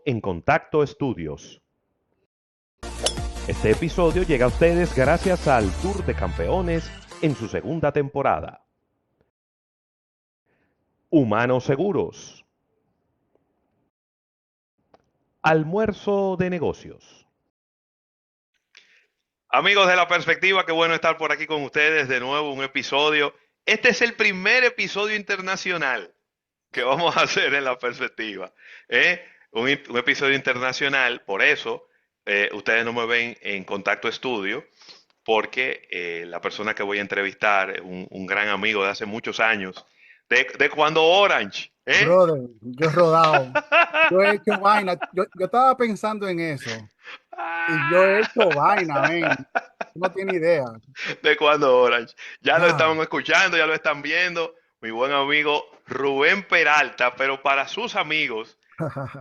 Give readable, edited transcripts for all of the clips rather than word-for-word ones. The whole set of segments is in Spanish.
en Contacto Estudios. Este episodio llega a ustedes gracias al Tour de Campeones en su segunda temporada. Humanos Seguros. Almuerzo de negocios. Amigos de La Perspectiva, qué bueno estar por aquí con ustedes de nuevo, un episodio. Este es el primer episodio internacional que vamos a hacer en La Perspectiva. ¿eh? Un episodio internacional, por eso ustedes no me ven en Contacto Estudio, porque la persona que voy a entrevistar es un gran amigo de hace muchos años, de cuando Orange. Brother, yo he rodado, yo he hecho vaina, yo estaba pensando en eso y yo he hecho vaina, ven, no tiene idea. De cuando Orange. Ya lo Ya. están escuchando, ya lo están viendo. Mi buen amigo Rubén Peralta, pero para sus amigos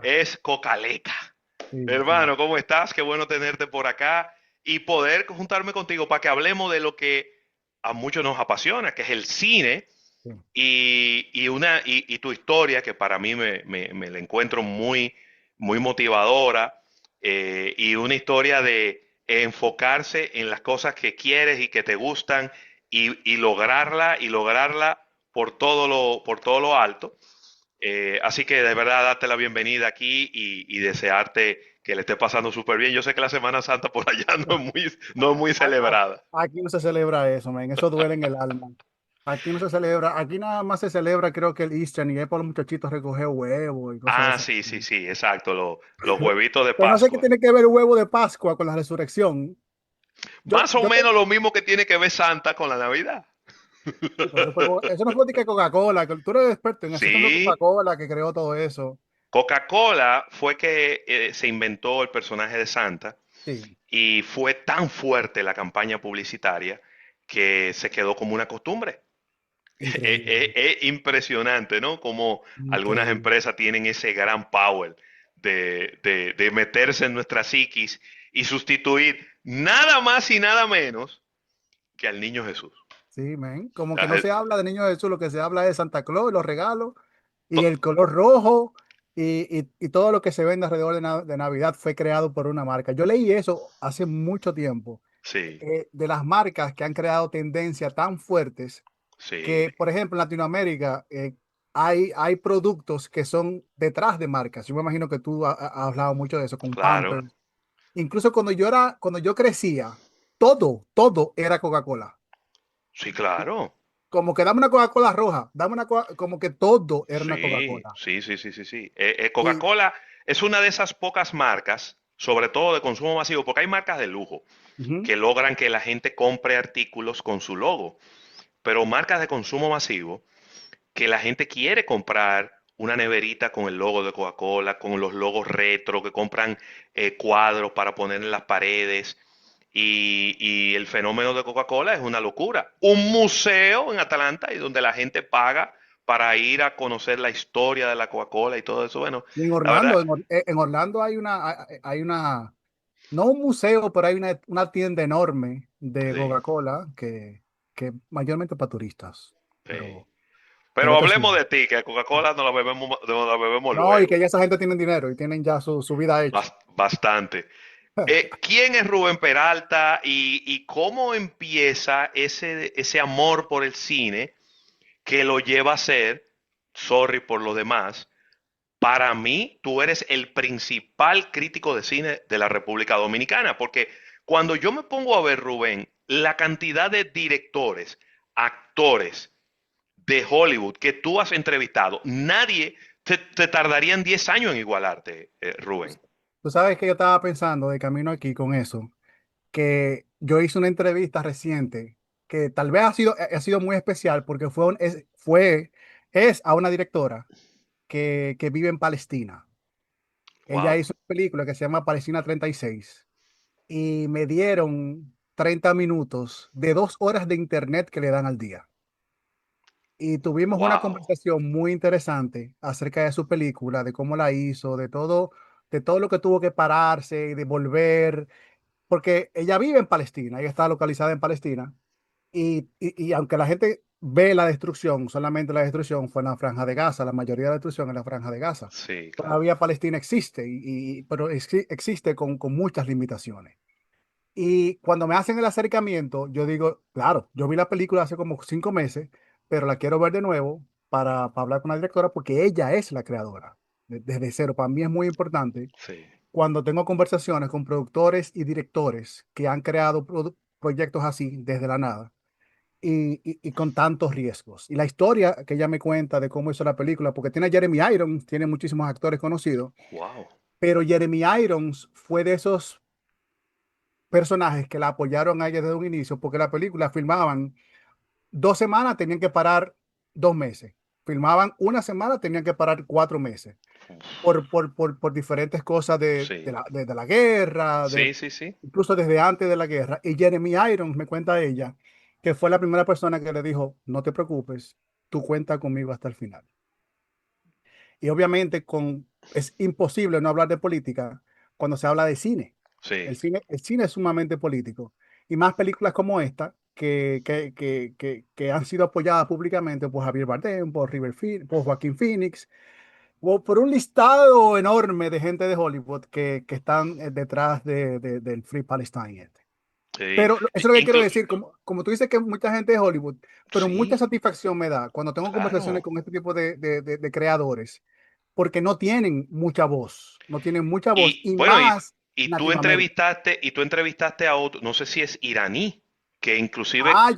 es Cocaleca. Sí, sí, Hermano, ¿cómo estás? Qué bueno tenerte por acá y poder juntarme contigo para que hablemos de lo que a muchos nos apasiona, que es el cine sí. y tu historia, que para mí me la encuentro muy motivadora, y una historia de enfocarse en las cosas que quieres y que te gustan y lograrla por todo lo alto. Así que de verdad darte la bienvenida aquí y desearte que le esté pasando súper bien. Yo sé que la Semana Santa por allá no es muy celebrada. Aquí no se celebra eso, men, eso duele en el alma. Aquí no se celebra, aquí nada más se celebra creo que el Easter y es para los muchachitos recoger huevos y cosas de Ah, esas. sí, sí, sí, exacto, los huevitos de Pero no sé qué Pascua. tiene que ver el huevo de Pascua con la resurrección. Yo, Más o yo te- menos lo mismo que tiene que ver Santa con la Navidad. sí, pero eso no fue de que Coca-Cola, que tú eres experto en eso, eso fue Sí, Coca-Cola que creó todo eso. Coca-Cola fue que se inventó el personaje de Santa Sí, y fue tan fuerte la campaña publicitaria que se quedó como una costumbre. increíble. Es impresionante, ¿no? Como algunas Increíble. empresas tienen ese gran power de meterse en nuestra psiquis y sustituir nada más y nada menos que al niño Jesús. Sí, men. Como que no Ah, se habla de Niño Jesús, lo que se habla es de Santa Claus, los regalos y to- el color rojo y todo lo que se vende alrededor de Navidad fue creado por una marca. Yo leí eso hace mucho tiempo, Sí, de las marcas que han creado tendencias tan fuertes sí, que, por ejemplo, en Latinoamérica hay productos que son detrás de marcas. Yo me imagino que tú has hablado mucho de eso con claro, Pampers. Incluso cuando yo crecía, todo era Coca-Cola. sí, claro. Como que dame una Coca-Cola roja, como que todo era una Sí, Coca-Cola. sí, sí, sí, sí, sí. Y Coca-Cola es una de esas pocas marcas, sobre todo de consumo masivo, porque hay marcas de lujo ujú, que logran que la gente compre artículos con su logo, pero marcas de consumo masivo que la gente quiere comprar una neverita con el logo de Coca-Cola, con los logos retro, que compran cuadros para poner en las paredes. Y el fenómeno de Coca-Cola es una locura. Un museo en Atlanta y donde la gente paga para ir a conocer la historia de la Coca-Cola y todo eso. Bueno, y en la verdad, Orlando, en Orlando hay una, no un museo, pero hay una tienda enorme de sí, Coca-Cola que mayormente para turistas. sí. Pero Pero esta sí. hablemos de ti, que Coca-Cola no la bebemos No, y luego. que ya esa gente tiene dinero y tienen ya su vida hecha. Bastante. ¿Quién es Rubén Peralta y cómo empieza ese amor por el cine que lo lleva a ser, sorry por lo demás, para mí tú eres el principal crítico de cine de la República Dominicana? Porque cuando yo me pongo a ver, Rubén, la cantidad de directores, actores de Hollywood que tú has entrevistado, nadie te tardarían 10 años en igualarte, Rubén. Tú sabes que yo estaba pensando de camino aquí con eso, que yo hice una entrevista reciente que tal vez ha sido muy especial porque es a una directora que vive en Palestina. Ella Wow. hizo una película que se llama Palestina 36 y me dieron 30 minutos de 2 horas de internet que le dan al día. Y tuvimos una Wow. conversación muy interesante acerca de su película, de cómo la hizo, de todo lo que tuvo que pararse y de volver, porque ella vive en Palestina, ella está localizada en Palestina. Y aunque la gente ve la destrucción, solamente la destrucción fue en la Franja de Gaza, la mayoría de la destrucción en la Franja de Gaza. Sí, claro. Todavía Palestina existe, pero existe con muchas limitaciones. Y cuando me hacen el acercamiento, yo digo, claro, yo vi la película hace como 5 meses, pero la quiero ver de nuevo para hablar con la directora porque ella es la creadora, desde cero. Para mí es muy importante Sí. cuando tengo conversaciones con productores y directores que han creado proyectos así desde la nada y con tantos riesgos. Y la historia que ella me cuenta de cómo hizo la película, porque tiene a Jeremy Irons, tiene muchísimos actores conocidos, Wow. pero Jeremy Irons fue de esos personajes que la apoyaron a ella desde un inicio, porque la película filmaban 2 semanas, tenían que parar 2 meses. Filmaban una semana, tenían que parar 4 meses. Por diferentes cosas Sí. de la guerra, Sí, sí, sí. incluso desde antes de la guerra. Y Jeremy Irons me cuenta ella que fue la primera persona que le dijo, no te preocupes, tú cuenta conmigo hasta el final. Y obviamente es imposible no hablar de política cuando se habla de cine. Sí. El cine es sumamente político. Y más películas como esta, que han sido apoyadas públicamente por Javier Bardem, por Joaquín Phoenix, o por un listado enorme de gente de Hollywood que están detrás del Free Palestine. Sí. Pero eso es lo que quiero decir, como tú dices que mucha gente de Hollywood, pero mucha Sí, satisfacción me da cuando tengo conversaciones claro. con este tipo de creadores, porque no tienen mucha voz, no tienen mucha voz, Y y bueno, más y tú Latinoamérica. entrevistaste a otro, no sé si es iraní, que inclusive Ah,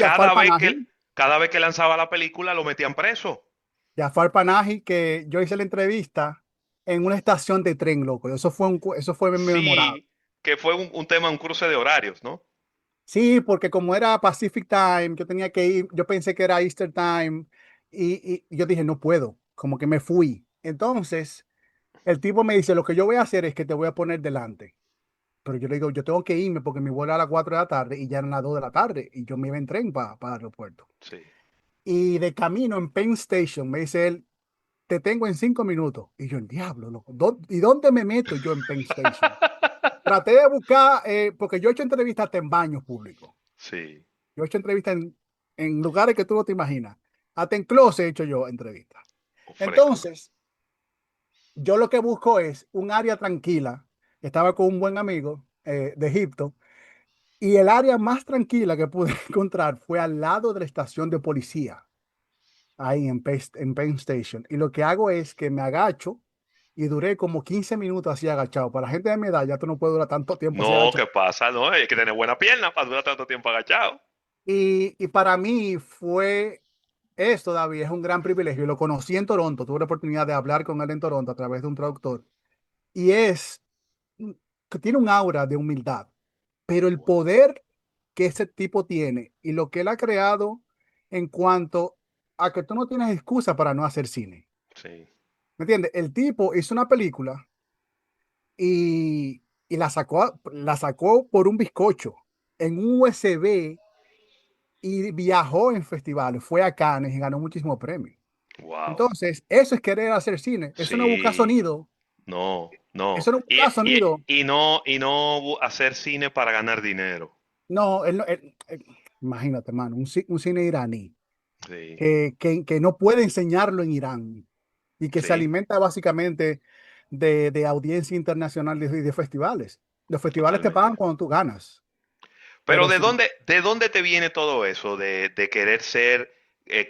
cada vez que lanzaba la película lo metían preso. Jafar Panahi, que yo hice la entrevista en una estación de tren, loco. Eso fue memorable. Sí, que fue un tema, un cruce de horarios, ¿no? Sí, porque como era Pacific Time, yo tenía que ir, yo pensé que era Easter Time y yo dije, no puedo, como que me fui. Entonces, el tipo me dice, lo que yo voy a hacer es que te voy a poner delante. Pero yo le digo, yo tengo que irme porque mi vuelo era a las 4 de la tarde y ya eran las 2 de la tarde y yo me iba en tren para el aeropuerto. Sí. Y de camino en Penn Station me dice él, te tengo en 5 minutos. Y yo, el diablo, loco, ¿y dónde me meto yo en Penn Station? Traté de buscar, porque yo he hecho entrevistas hasta en baños públicos. Sí, Yo he hecho entrevistas en lugares que tú no te imaginas. Hasta en closet he hecho yo entrevistas. fresco. Entonces, yo lo que busco es un área tranquila. Estaba con un buen amigo de Egipto y el área más tranquila que pude encontrar fue al lado de la estación de policía, ahí en Penn Station. Y lo que hago es que me agacho y duré como 15 minutos así agachado. Para la gente de mi edad, ya tú no puedes durar tanto tiempo así No, agachado. ¿qué pasa? No, hay que tener buena pierna para durar tanto tiempo agachado. Y para mí esto, David, es un gran privilegio. Lo conocí en Toronto, tuve la oportunidad de hablar con él en Toronto a través de un traductor. Y que tiene un aura de humildad, pero el Wow. poder que ese tipo tiene y lo que él ha creado en cuanto a que tú no tienes excusa para no hacer cine. Sí, ¿Me entiendes? El tipo hizo una película y la sacó por un bizcocho en un USB y viajó en festivales, fue a Cannes y ganó muchísimos premios. wow. Entonces, eso es querer hacer cine. Eso no es buscar Sí, sonido. no, no. Eso no es buscar sonido. Y no hacer cine para ganar dinero. No, imagínate, hermano, un cine iraní Sí, que no puede enseñarlo en Irán y que se sí, alimenta básicamente de audiencia internacional y de festivales. Los festivales te pagan totalmente. cuando tú ganas, Pero pero sí. de dónde te viene todo eso de querer ser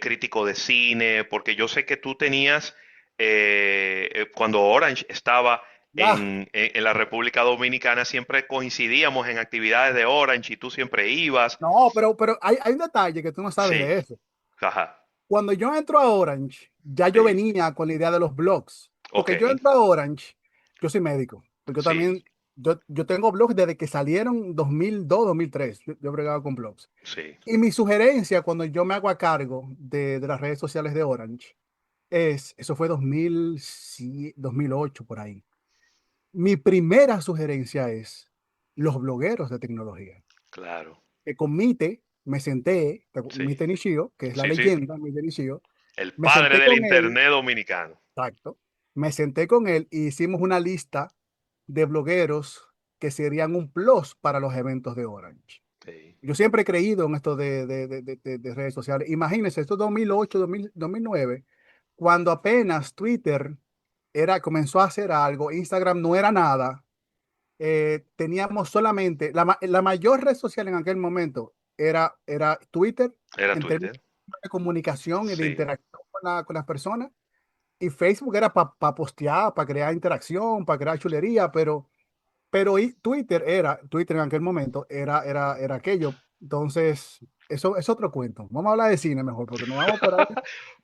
crítico de cine? Porque yo sé que tú tenías, cuando Orange estaba Ah, en la República Dominicana, siempre coincidíamos en actividades de Orange y tú siempre ibas. no, pero hay un detalle que tú no sabes Sí, de eso. ajá, Cuando yo entro a Orange, ya yo sí, venía con la idea de los blogs, ok, porque yo entro a Orange, yo soy médico, porque yo sí, también, yo tengo blogs desde que salieron 2002, 2003, yo he bregado con blogs. sí, Y mi sugerencia cuando yo me hago a cargo de las redes sociales de Orange eso fue 2008 por ahí. Mi primera sugerencia es los blogueros de tecnología. claro, Que con Mite me senté, sí, Mite Nishio, que es la sí, sí, leyenda, Mite Nishio, el me padre senté del con él. internet dominicano. Exacto. Me senté con él y hicimos una lista de blogueros que serían un plus para los eventos de Orange. Sí, Yo siempre he creído en esto de redes sociales. Imagínense, esto es 2008, 2009, cuando apenas Twitter comenzó a hacer algo, Instagram no era nada, teníamos solamente, la mayor red social en aquel momento era Twitter, era en términos Twitter. de comunicación y de Sí. interacción con las personas, y Facebook era para postear, para crear interacción, para crear chulería, pero Twitter en aquel momento era aquello. Entonces, eso es otro cuento. Vamos a hablar de cine mejor, porque nos vamos por ahí.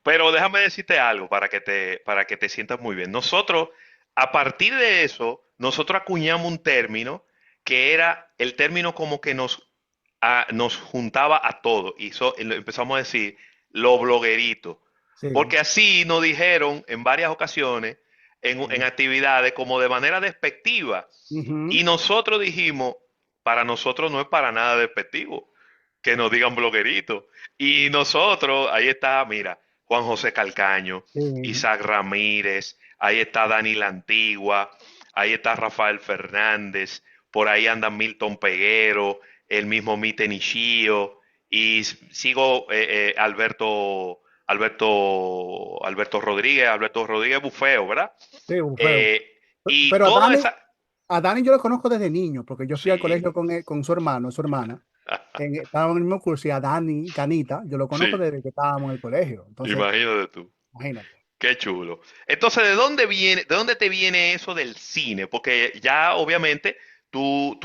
Pero déjame decirte algo para que te sientas muy bien. Nosotros, a partir de eso, nosotros acuñamos un término que era el término como que nos juntaba a todos. Y empezamos a decir lo bloguerito. Sí, Porque así nos dijeron en varias ocasiones, en sí. actividades, como de manera despectiva. Ujú. Y nosotros dijimos, para nosotros no es para nada despectivo que nos digan bloguerito. Y nosotros, ahí está, mira, Juan José Calcaño, Sí. Isaac Ramírez, ahí está Dani La Antigua, ahí está Rafael Fernández, por ahí anda Milton Peguero, el mismo Mite Nishio, y sigo Alberto Rodríguez Bufeo, ¿verdad? Sí, un feo. Eh, y Pero toda esa... A Dani yo lo conozco desde niño, porque yo fui al Sí, colegio con su hermano, su hermana. Estábamos en el mismo curso y a Dani, Canita, yo lo conozco sí, desde que estábamos en el colegio. Entonces, imagínate tú. imagínate. Qué chulo. Entonces, de dónde te viene eso del cine? Porque ya obviamente tú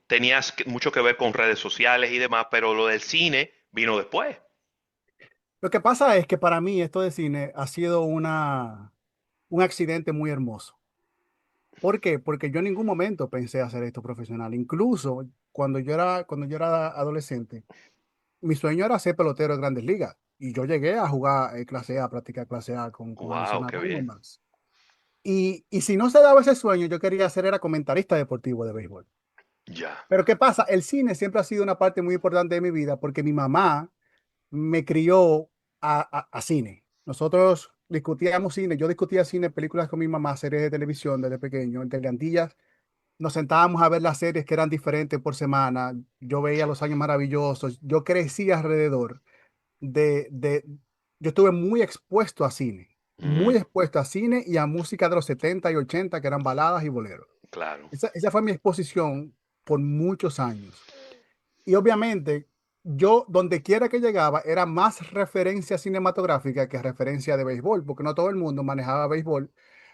tenías mucho que ver con redes sociales y demás, pero lo del cine vino después. Lo que pasa es que para mí esto de cine ha sido un accidente muy hermoso. ¿Por qué? Porque yo en ningún momento pensé hacer esto profesional. Incluso cuando yo era adolescente, mi sueño era ser pelotero de Grandes Ligas. Y yo llegué a jugar clase A, practicar clase A con Wow, Arizona qué bien. Diamondbacks. Y si no se daba ese sueño, yo quería ser era comentarista deportivo de béisbol. Ya. Pero ¿qué pasa? El cine siempre ha sido una parte muy importante de mi vida porque mi mamá me crió a cine. Nosotros discutíamos cine, yo discutía cine, películas con mi mamá, series de televisión desde pequeño, en Teleantillas. Nos sentábamos a ver las series que eran diferentes por semana. Yo veía Los Años Maravillosos. Yo crecí alrededor de... Yo estuve muy Ujú, expuesto a cine y a música de los 70 y 80 que eran baladas y boleros. claro. Esa fue mi exposición por muchos años. Y obviamente, yo donde quiera que llegaba era más referencia cinematográfica que referencia de béisbol, porque no todo el mundo manejaba béisbol,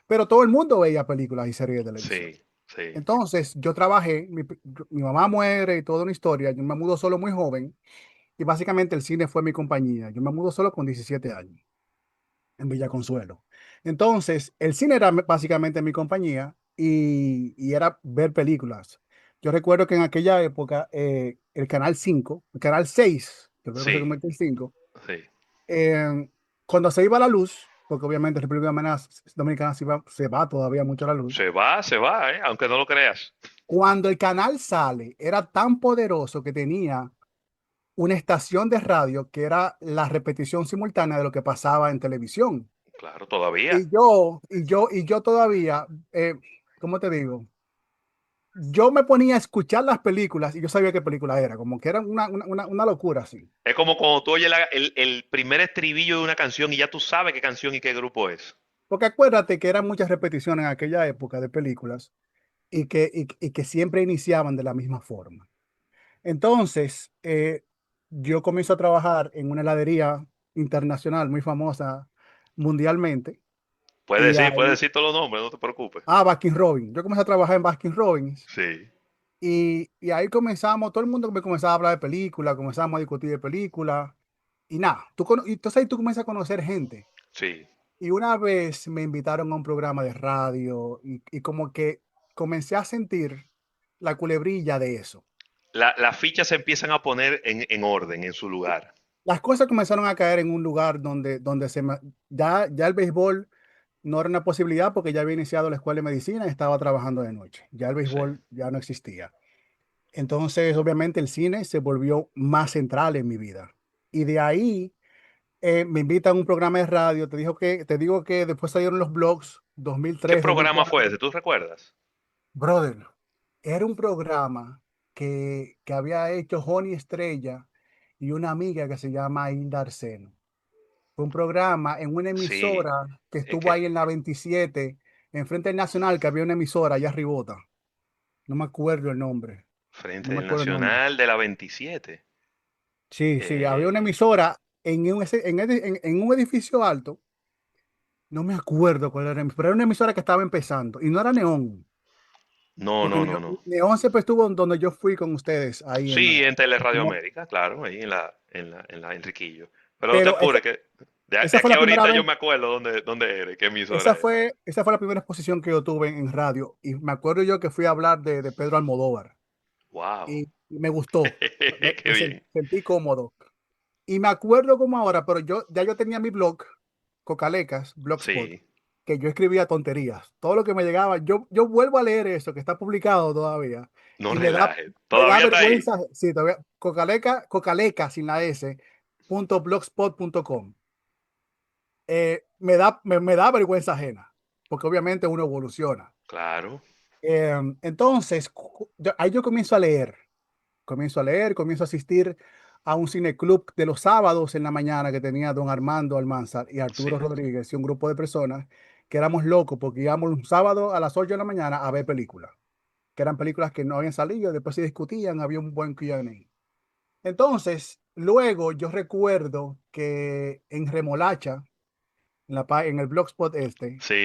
pero todo el mundo veía películas y series de televisión. Sí, sí. Entonces, yo trabajé, mi mamá muere y toda una historia, yo me mudo solo muy joven y básicamente el cine fue mi compañía. Yo me mudo solo con 17 años en Villa Consuelo. Entonces, el cine era básicamente mi compañía y era ver películas. Yo recuerdo que en aquella época el Canal 5, el Canal 6, que luego se Sí, convirtió en 5, sí. eh, cuando se iba la luz, porque obviamente República Dominicana se va todavía mucho la luz, Se va, ¿eh? Aunque no lo creas. cuando el canal sale, era tan poderoso que tenía una estación de radio que era la repetición simultánea de lo que pasaba en televisión. Claro, todavía. Y yo todavía, ¿cómo te digo? Yo me ponía a escuchar las películas y yo sabía qué película era, como que era una locura así. Es como cuando tú oyes el primer estribillo de una canción y ya tú sabes qué canción y qué grupo es. Porque acuérdate que eran muchas repeticiones en aquella época de películas y que siempre iniciaban de la misma forma. Entonces, yo comienzo a trabajar en una heladería internacional muy famosa mundialmente. Y Puedes ahí, decir todos los nombres, no te preocupes. Baskin Robbins. Yo comencé a trabajar en Baskin Robbins. Sí, Y ahí comenzamos, todo el mundo me comenzaba a hablar de películas, comenzamos a discutir de películas. Y nada, y entonces ahí tú comienzas a conocer gente. sí. Y una vez me invitaron a un programa de radio y como que comencé a sentir la culebrilla de eso. Las fichas se empiezan a poner en orden, en su lugar. Las cosas comenzaron a caer en un lugar donde ya el béisbol no era una posibilidad porque ya había iniciado la escuela de medicina y estaba trabajando de noche. Ya el Sí. béisbol ya no existía. Entonces, obviamente, el cine se volvió más central en mi vida. Y de ahí me invitan a un programa de radio. Te digo que después salieron los blogs ¿Qué 2003, programa fue 2004. ese? ¿Tú recuerdas? Brother, era un programa que había hecho Joni Estrella y una amiga que se llama Hilda Arseno. Fue un programa en una Sí, emisora que es estuvo ahí que en la 27, enfrente del Nacional, que había una emisora allá arribota. No me acuerdo el nombre. No Frente me del acuerdo el nombre. Nacional de la 27. Sí, sí, había una Eh, emisora en un edificio alto. No me acuerdo cuál era, pero era una emisora que estaba empezando y no era Neón, no, porque no, no, no. Neón siempre estuvo donde yo fui con ustedes, ahí en Sí, la... en Teleradio no, América, claro, ahí en la Enriquillo. Pero no te pero apures, que de esa fue aquí la primera ahorita yo vez, me acuerdo dónde eres, qué emisora es. esa fue la primera exposición que yo tuve en radio y me acuerdo yo que fui a hablar de Pedro Almodóvar Wow, y me gustó, qué bien. sentí cómodo. Y me acuerdo como ahora, pero yo tenía mi blog, Cocalecas, Blogspot, Sí, que yo escribía tonterías. Todo lo que me llegaba, yo vuelvo a leer eso, que está publicado todavía, no y relajes. me da Todavía está ahí. vergüenza, sí, todavía, Cocaleca sin la S, .blogspot.com. Me da vergüenza ajena, porque obviamente uno evoluciona. Claro, Entonces, ahí yo comienzo a asistir a un cineclub de los sábados en la mañana que tenía don Armando Almanzar y Arturo sí, Rodríguez y un grupo de personas que éramos locos porque íbamos un sábado a las 8 de la mañana a ver películas, que eran películas que no habían salido, después se discutían, había un buen Q&A. Entonces, luego yo recuerdo que en Remolacha, en el Blogspot sí.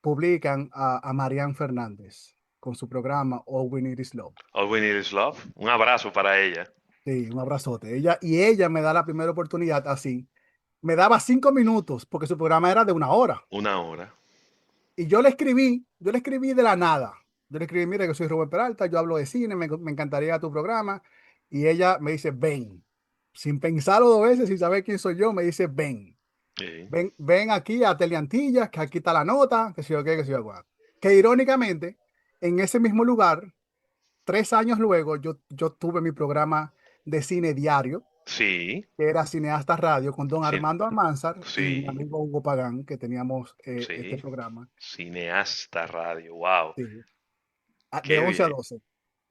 publican a Marian Fernández con su programa All We Need Is Love. All we need is love. Un abrazo para ella. Sí, un abrazote. Ella me da la primera oportunidad así. Me daba 5 minutos porque su programa era de 1 hora. Una hora. Y yo le escribí de la nada. Yo le escribí, mira, que soy Rubén Peralta, yo hablo de cine, me encantaría tu programa. Y ella me dice, ven. Sin pensarlo 2 veces, sin saber quién soy yo, me dice, ven. Sí, Ven aquí a Teleantillas, que aquí está la nota, que si yo qué, que si yo qué. Que irónicamente, en ese mismo lugar, 3 años luego, yo tuve mi programa de cine diario sí, que era Cineasta Radio, con don sí, Armando Almanzar y mi sí, amigo Hugo Pagán, que teníamos este sí. programa, Cineasta Radio. Wow. sí, de Qué 11 a bien. 12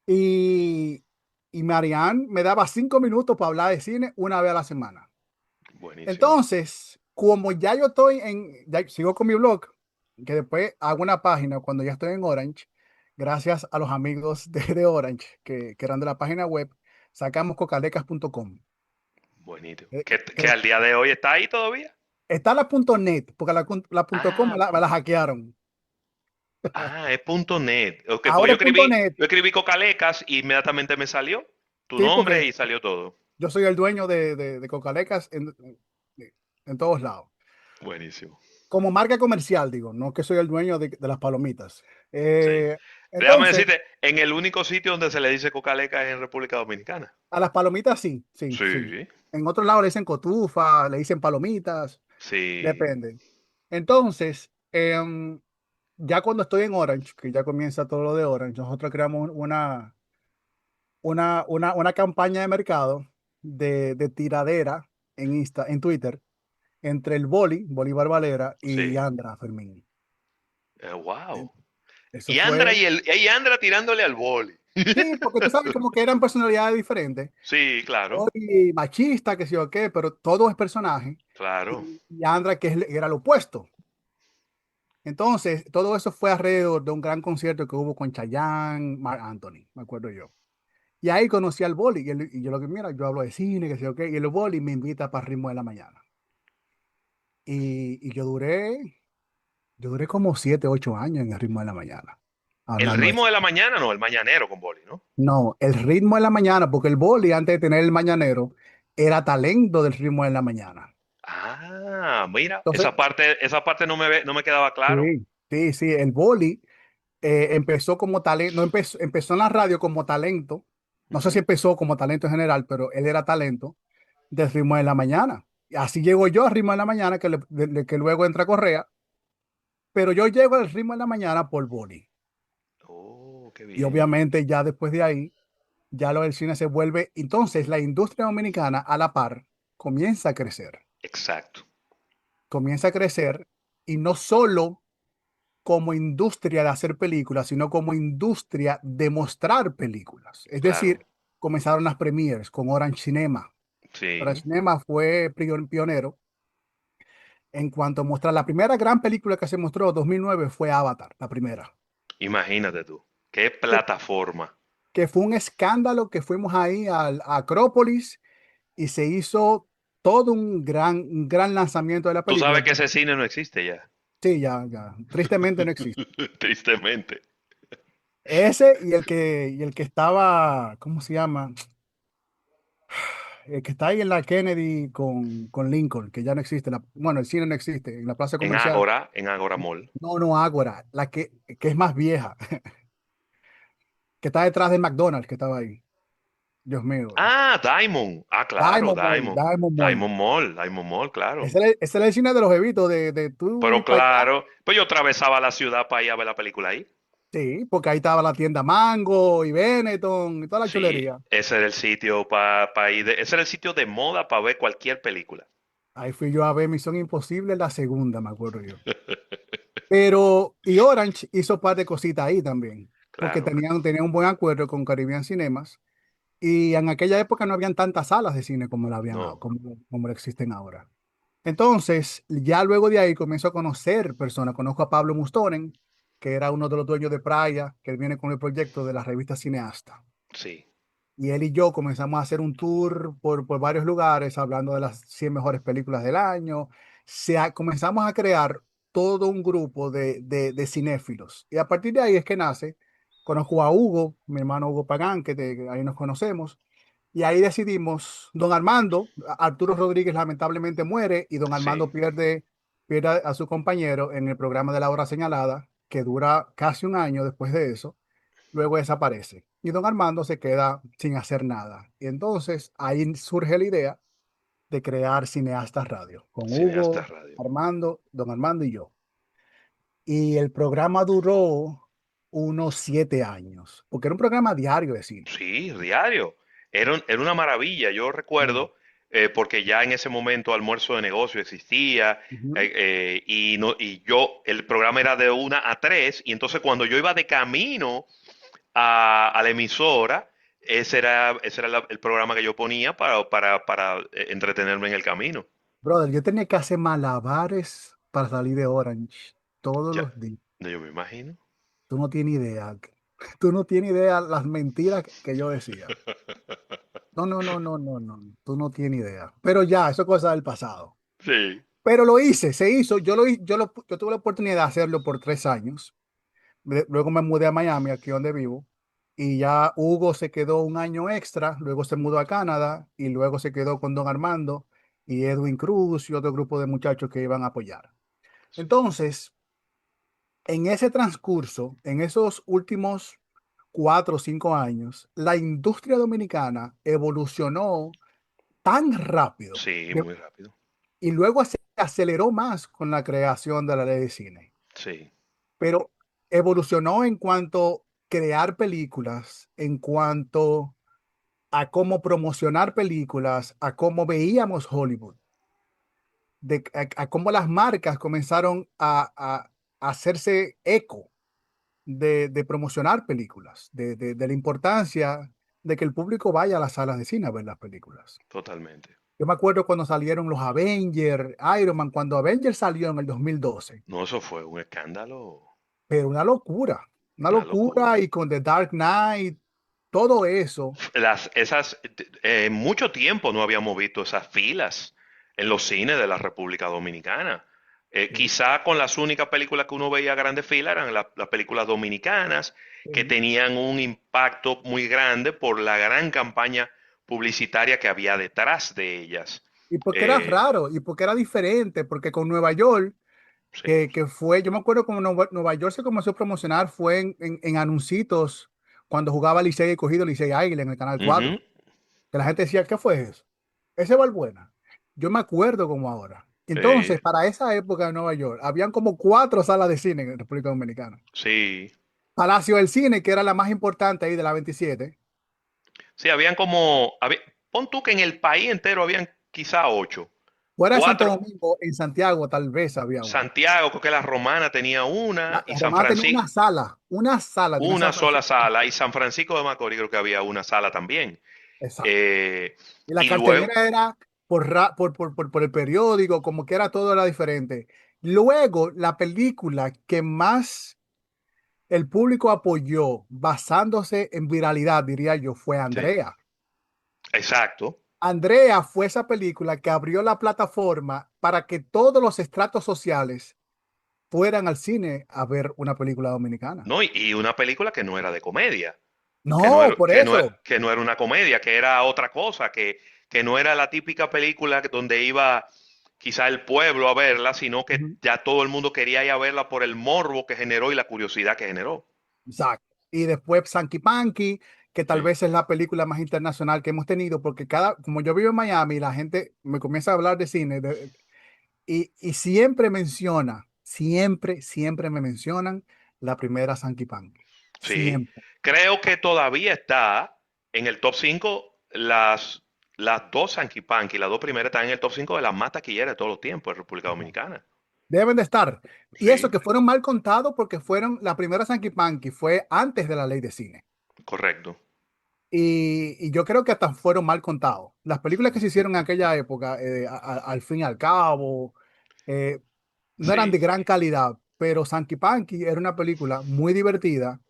Y, y Marianne me daba 5 minutos para hablar de cine una vez a la semana. Buenísimo. Entonces, como ya yo estoy ya sigo con mi blog, que después hago una página cuando ya estoy en Orange, gracias a los amigos de Orange, que eran de la página web, sacamos cocalecas.com. Buenísimo. Eh, Que que al día de hoy está ahí todavía. Está la .net, porque la .com Ah, me la hackearon. es punto net. Ok, porque Ahora es .net, yo escribí Cocalecas y inmediatamente me salió tu sí, nombre porque y salió todo. yo soy el dueño de Cocalecas en todos lados. Buenísimo. Como marca comercial, digo, no que soy el dueño de las palomitas. Sí. Eh, Déjame entonces, decirte, en el único sitio donde se le dice Cocalecas es en República Dominicana. a las palomitas sí, sí, sí. Sí, En otros lados le dicen cotufa, le dicen palomitas, sí, depende. Entonces, ya cuando estoy en Orange, que ya comienza todo lo de Orange, nosotros creamos una campaña de mercado de tiradera en Twitter entre el Bolívar Valera y sí. Andra Fermín. Eh, Wow. Eso Y fue, Andra y Andra tirándole al boli. sí, porque tú sabes como que eran personalidades diferentes. Sí, claro, Hoy machista, que sí o qué, pero todo es personaje. claro. Y Andra, era lo opuesto. Entonces, todo eso fue alrededor de un gran concierto que hubo con Chayanne, Marc Anthony, me acuerdo yo. Y ahí conocí al Boli, y yo lo que mira, yo hablo de cine, que sé yo qué, y el Boli me invita para Ritmo de la Mañana. Y yo duré como 7, 8 años en el Ritmo de la Mañana, El hablando de ritmo eso. de la mañana, no, el mañanero con boli, ¿no? No, el Ritmo de la Mañana, porque el Boli, antes de tener el Mañanero, era talento del Ritmo de la Mañana. Ah, mira, Entonces, esa parte no me quedaba claro. sí, sí, sí, el Boli empezó como talento, no empezó en la radio como talento. No sé si Ujú. empezó como talento en general, pero él era talento del Ritmo de la Mañana. Y así llego yo al Ritmo de la Mañana, que luego entra Correa, pero yo llego al Ritmo de la Mañana por Boli. Oh, qué Y bien. obviamente ya después de ahí, ya lo del cine se vuelve, entonces la industria dominicana a la par Exacto. comienza a crecer y no solo como industria de hacer películas, sino como industria de mostrar películas. Es Claro, decir, comenzaron las premieres con Orange Cinema. Orange sí. Cinema fue pionero en cuanto a mostrar. La primera gran película que se mostró, 2009, fue Avatar, la primera. Imagínate tú. Qué Que, plataforma. que fue un escándalo que fuimos ahí a Acrópolis y se hizo todo un gran lanzamiento de la Tú sabes película. que ese cine no existe ya. Sí, ya. Tristemente no existe. Tristemente. Ese y el que estaba, ¿cómo se llama? El que está ahí en la Kennedy con Lincoln, que ya no existe. Bueno, el cine no existe, en la plaza comercial. En Ágora Mall. No, no, Ágora, la que es más vieja, que está detrás de McDonald's, que estaba ahí. Dios mío. Ah, Diamond. Ah, claro, Diamond Mall, Diamond. Diamond Mall. Diamond Mall, claro. Ese era el cine de los evitos, de tú Pero ir para allá. claro, pues yo atravesaba la ciudad para ir a ver la película ahí. Sí, porque ahí estaba la tienda Mango y Benetton y toda la Sí, chulería. ese era el sitio para ir, ese era el sitio de moda para ver cualquier película. Ahí fui yo a ver Misión Imposible, la segunda, me acuerdo yo. Pero, y Orange hizo un par de cositas ahí también, porque Claro, tenían un buen acuerdo con Caribbean Cinemas. Y en aquella época no habían tantas salas de cine como no, como existen ahora. Entonces, ya luego de ahí comienzo a conocer personas. Conozco a Pablo Mustonen, que era uno de los dueños de Praia, que viene con el proyecto de la revista Cineasta. sí, Y él y yo comenzamos a hacer un tour por varios lugares, hablando de las 100 mejores películas del año. Comenzamos a crear todo un grupo de cinéfilos. Y a partir de ahí es que nace. Conozco a Hugo, mi hermano Hugo Pagán, que ahí nos conocemos. Y ahí decidimos, don Armando, Arturo Rodríguez lamentablemente muere y don sí, Armando pierde a su compañero en el programa de la hora señalada, que dura casi un año después de eso. Luego desaparece. Y don Armando se queda sin hacer nada. Y entonces ahí surge la idea de crear Cineastas Radio, con Cineasta Hugo, Radio. Armando, don Armando y yo. Y el programa duró unos 7 años, porque era un programa diario de cine. Sí, diario. Era una maravilla. Yo Mm. recuerdo, porque ya en ese momento almuerzo de negocio existía, Ujú. y, no, y yo, el programa era de 1 a 3, y entonces cuando yo iba de camino a la emisora, ese era el programa que yo ponía para entretenerme en el camino. Brother, yo tenía que hacer malabares para salir de Orange todos Ya, los días. yo me imagino. Tú no tienes idea. Tú no tienes idea las mentiras que yo decía. No, no, no, no, no, no. Tú no tienes idea. Pero ya, eso es cosa del pasado. Sí, Pero lo hice, se hizo. Yo tuve la oportunidad de hacerlo por 3 años. Luego me mudé a Miami, aquí donde vivo. Y ya Hugo se quedó un año extra. Luego se mudó a Canadá. Y luego se quedó con Don Armando y Edwin Cruz y otro grupo de muchachos que iban a apoyar. Entonces, en ese transcurso, en esos últimos 4 o 5 años, la industria dominicana evolucionó tan rápido sí, muy rápido. y luego se aceleró más con la creación de la ley de cine, Sí, pero evolucionó en cuanto a crear películas, en cuanto a cómo promocionar películas, a cómo veíamos Hollywood, a cómo las marcas comenzaron a hacerse eco de promocionar películas, de la importancia de que el público vaya a las salas de cine a ver las películas. totalmente. Yo me acuerdo cuando salieron los Avengers, Iron Man, cuando Avengers salió en el 2012, No, eso fue un escándalo, pero una una locura locura. y con The Dark Knight, todo eso. Mucho tiempo no habíamos visto esas filas en los cines de la República Dominicana. Sí, Quizá con las únicas películas que uno veía a grandes filas eran las películas dominicanas, que sí. tenían un impacto muy grande por la gran campaña publicitaria que había detrás de ellas. Y porque era Eh, raro, y porque era diferente, porque con Nueva York, sí. que fue, yo me acuerdo como Nueva York se comenzó a promocionar, fue en anuncios cuando jugaba Licey Cogido, Licey Águila en el Canal Ujú. 4 que la gente decía, ¿qué fue eso? Ese Valbuena. Yo me acuerdo como ahora. Sí, Entonces, para esa época en Nueva York, habían como 4 salas de cine en República Dominicana. sí. Palacio del Cine, que era la más importante ahí de la 27. Sí, pon tú que en el país entero habían quizá 8. Fuera de Santo Cuatro. Domingo, en Santiago tal vez había una. Santiago, creo que la Romana tenía una, y La San Romana tenía Francisco, una sala, tenía una San sola Francisco. sala, y San Francisco de Macorís creo que había una sala también. Exacto. Eh, Y la y luego, cartelera era por el periódico, como que era todo era diferente. Luego, la película que más el público apoyó, basándose en viralidad, diría yo, fue sí, Andrea. exacto, Andrea fue esa película que abrió la plataforma para que todos los estratos sociales fueran al cine a ver una película dominicana. ¿no? Y una película que no era de comedia, No, por eso. que no era una comedia, que era otra cosa, que no era la típica película donde iba quizá el pueblo a verla, sino que Ujú. ya todo el mundo quería ir a verla por el morbo que generó y la curiosidad que generó. Exacto. Y después Sanky Panky, que tal Sí, vez es la película más internacional que hemos tenido, porque como yo vivo en Miami, la gente me comienza a hablar de cine y siempre siempre me mencionan la primera Sanky Panky. sí. Siempre. Creo que todavía está en el top 5 las dos Sankey Panky, las dos primeras están en el top 5 de las más taquilleras de todos los tiempos en República Dominicana. Deben de estar. Y eso Sí, que fueron mal contados porque fueron la primera Sanky Panky fue antes de la ley de cine. correcto. Y yo creo que hasta fueron mal contados. Las películas que se hicieron en aquella época, al fin y al cabo, eh, no eran de Sí, gran calidad, pero Sankey Panky era una película muy divertida,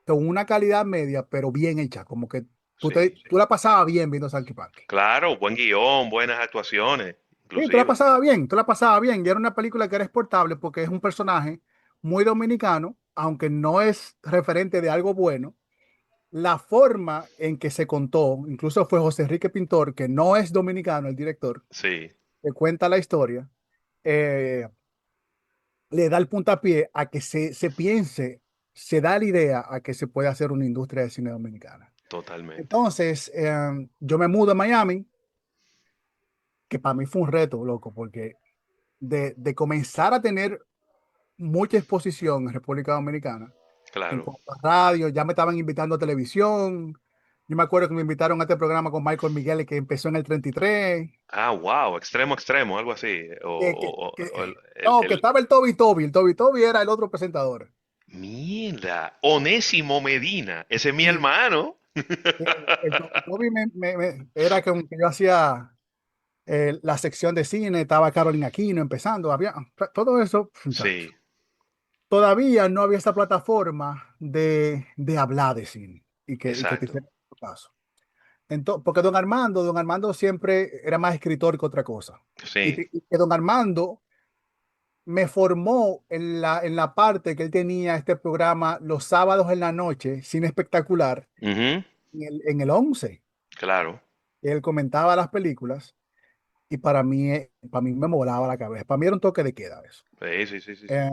con una calidad media, pero bien hecha. Como que sí. tú la pasabas bien viendo Sankey Panky. Claro, buen guión, buenas actuaciones, Sí, tú la inclusive. pasabas bien, tú la pasabas bien. Y era una película que era exportable porque es un personaje muy dominicano, aunque no es referente de algo bueno. La forma en que se contó, incluso fue José Enrique Pintor, que no es dominicano, el director, Sí, que cuenta la historia, eh, le da el puntapié a que se piense, se da la idea a que se puede hacer una industria de cine dominicana. totalmente. Entonces, yo me mudo a Miami, que para mí fue un reto, loco, porque de comenzar a tener mucha exposición en República Dominicana, en Claro. cuanto a radio, ya me estaban invitando a televisión. Yo me acuerdo que me invitaron a este programa con Michael Miguel que empezó en el 33. Ah, wow, extremo, extremo, algo así. Que, que- que- O no, que estaba el Toby Toby. El Toby Toby era el otro presentador. Mierda, Onésimo Medina, ese es mi Y hermano. el Toby era que yo hacía la sección de cine, estaba Carolina Aquino empezando, había todo eso, muchacho. Sí, Todavía no había esta plataforma de hablar de cine y que te exacto. hicieran caso. Entonces, porque Don Armando siempre era más escritor que otra cosa. Sí. Y que Don Armando me formó en la parte que él tenía este programa los sábados en la noche, Cine Espectacular, Ujú, en el 11. claro. Él comentaba las películas y para mí me volaba la cabeza. Para mí era un toque de queda eso. Sí, sí, sí, sí, sí. Eh,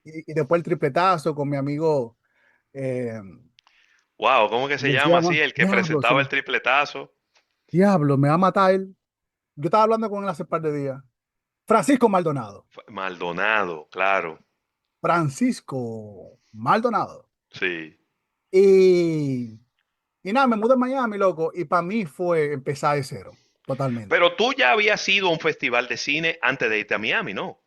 y después el tripletazo con mi amigo, eh, Wow, ¿cómo que se ¿cómo se llama así? llama? El que Diablo, presentaba el tripletazo. diablo, me va a matar él. Yo estaba hablando con él hace un par de días. Francisco Maldonado. Maldonado, claro. Francisco Maldonado. Sí. Y, y nada, me mudé a Miami, loco, y para mí fue empezar de cero, totalmente. Pero tú ya habías ido a un festival de cine antes de irte a Miami, ¿no?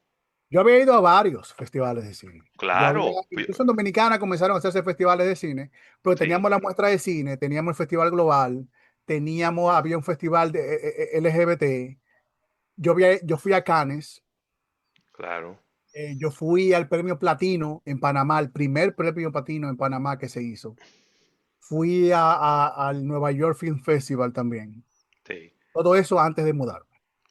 Yo había ido a varios festivales de cine. Claro. Incluso en Dominicana comenzaron a hacerse festivales de cine, pero Sí, teníamos la muestra de cine, teníamos el festival global, había un festival de LGBT. Yo fui a Cannes, claro. yo fui al premio Platino en Panamá, el primer premio Platino en Panamá que se hizo. Fui al Nueva York Film Festival también. Sí. Todo eso antes de mudarme.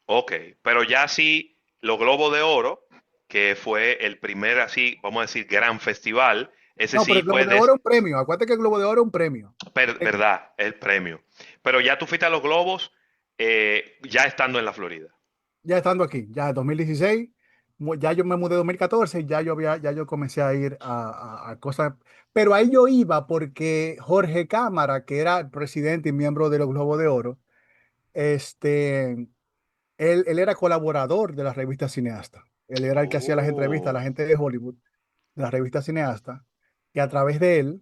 Ok, pero ya sí, los Globos de Oro, que fue el primer así, vamos a decir, gran festival, ese No, pero sí el Globo fue de Oro es un premio. Acuérdate que el Globo de Oro es un premio. Eh, verdad, el premio. Pero ya tú fuiste a los Globos ya estando en la Florida. Ya estando aquí, ya en 2016, ya yo me mudé en 2014, ya yo comencé a ir a cosas. Pero ahí yo iba porque Jorge Cámara, que era el presidente y miembro de los Globos de Oro, este, él era colaborador de la revista Cineasta. Él era el que hacía las entrevistas a la Oh, gente de Hollywood, de la revista Cineasta, y a través de él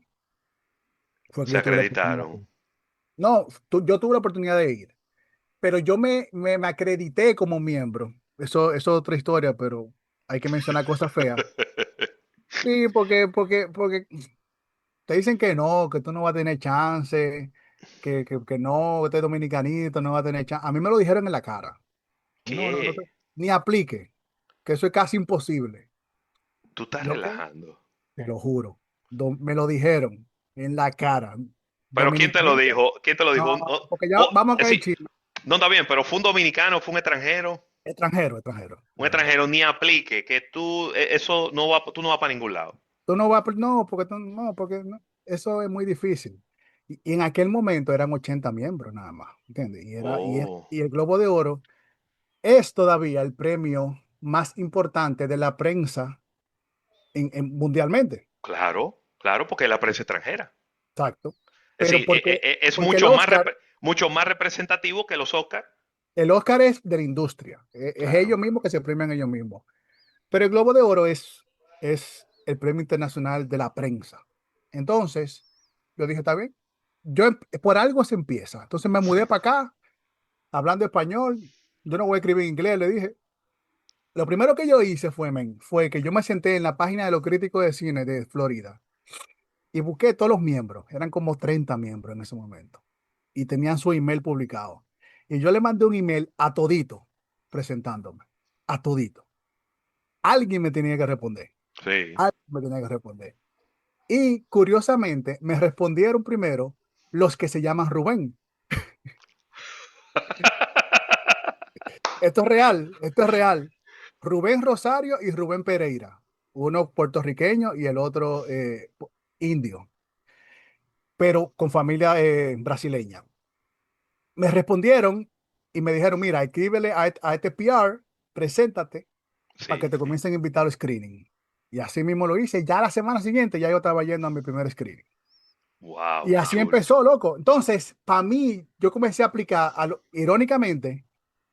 fue que se yo tuve la oportunidad. acreditaron. No, yo tuve la oportunidad de ir. pero yo me acredité como miembro. Eso es otra historia, pero hay que mencionar cosas feas. Sí, porque te dicen que tú no vas a tener chance, que no, este dominicanito no va a tener chance. A mí me lo dijeron en la cara. No, no, ¿Qué? ni aplique, que eso es casi imposible. Tú estás Loco, relajando. te lo juro. Me lo dijeron en la cara. Pero ¿quién te lo Dominicanito. dijo? ¿Quién te lo dijo? No, porque ya vamos a caer Sí, chino. no está bien, pero fue un dominicano, fue un extranjero. Extranjero, extranjero, Un extranjero. extranjero ni aplique, que eso no va, tú no vas para ningún lado. Tú no vas, no, porque no, eso es muy difícil. Y en aquel momento eran 80 miembros nada más, ¿entiendes? Oh, Y el Globo de Oro es todavía el premio más importante de la prensa mundialmente. claro, claro, porque es la prensa extranjera. Exacto. Es Pero decir, es porque mucho más representativo que los Oscar. el Oscar es de la industria, es ellos Claro. mismos que se premian ellos mismos. Pero el Globo de Oro es el premio internacional de la prensa. Entonces, yo dije, está bien, por algo se empieza. Entonces me Sí, mudé para acá, hablando español, yo no voy a escribir en inglés, le dije. Lo primero que yo hice fue que yo me senté en la página de los críticos de cine de Florida y busqué todos los miembros, eran como 30 miembros en ese momento, y tenían su email publicado. Y yo le mandé un email a todito, presentándome, a todito. Alguien me tenía que responder, sí. alguien me tenía que responder. Y curiosamente, me respondieron primero los que se llaman Rubén. Esto es real, esto es real. Rubén Rosario y Rubén Pereira, uno puertorriqueño y el otro indio, pero con familia brasileña. Me respondieron y me dijeron, mira, escríbele a este PR, preséntate para que Sí. te comiencen a invitar al screening. Y así mismo lo hice. Ya la semana siguiente ya yo estaba yendo a mi primer screening. Wow, Y qué así chulo. empezó, loco. Entonces, para mí, yo comencé a aplicar, irónicamente,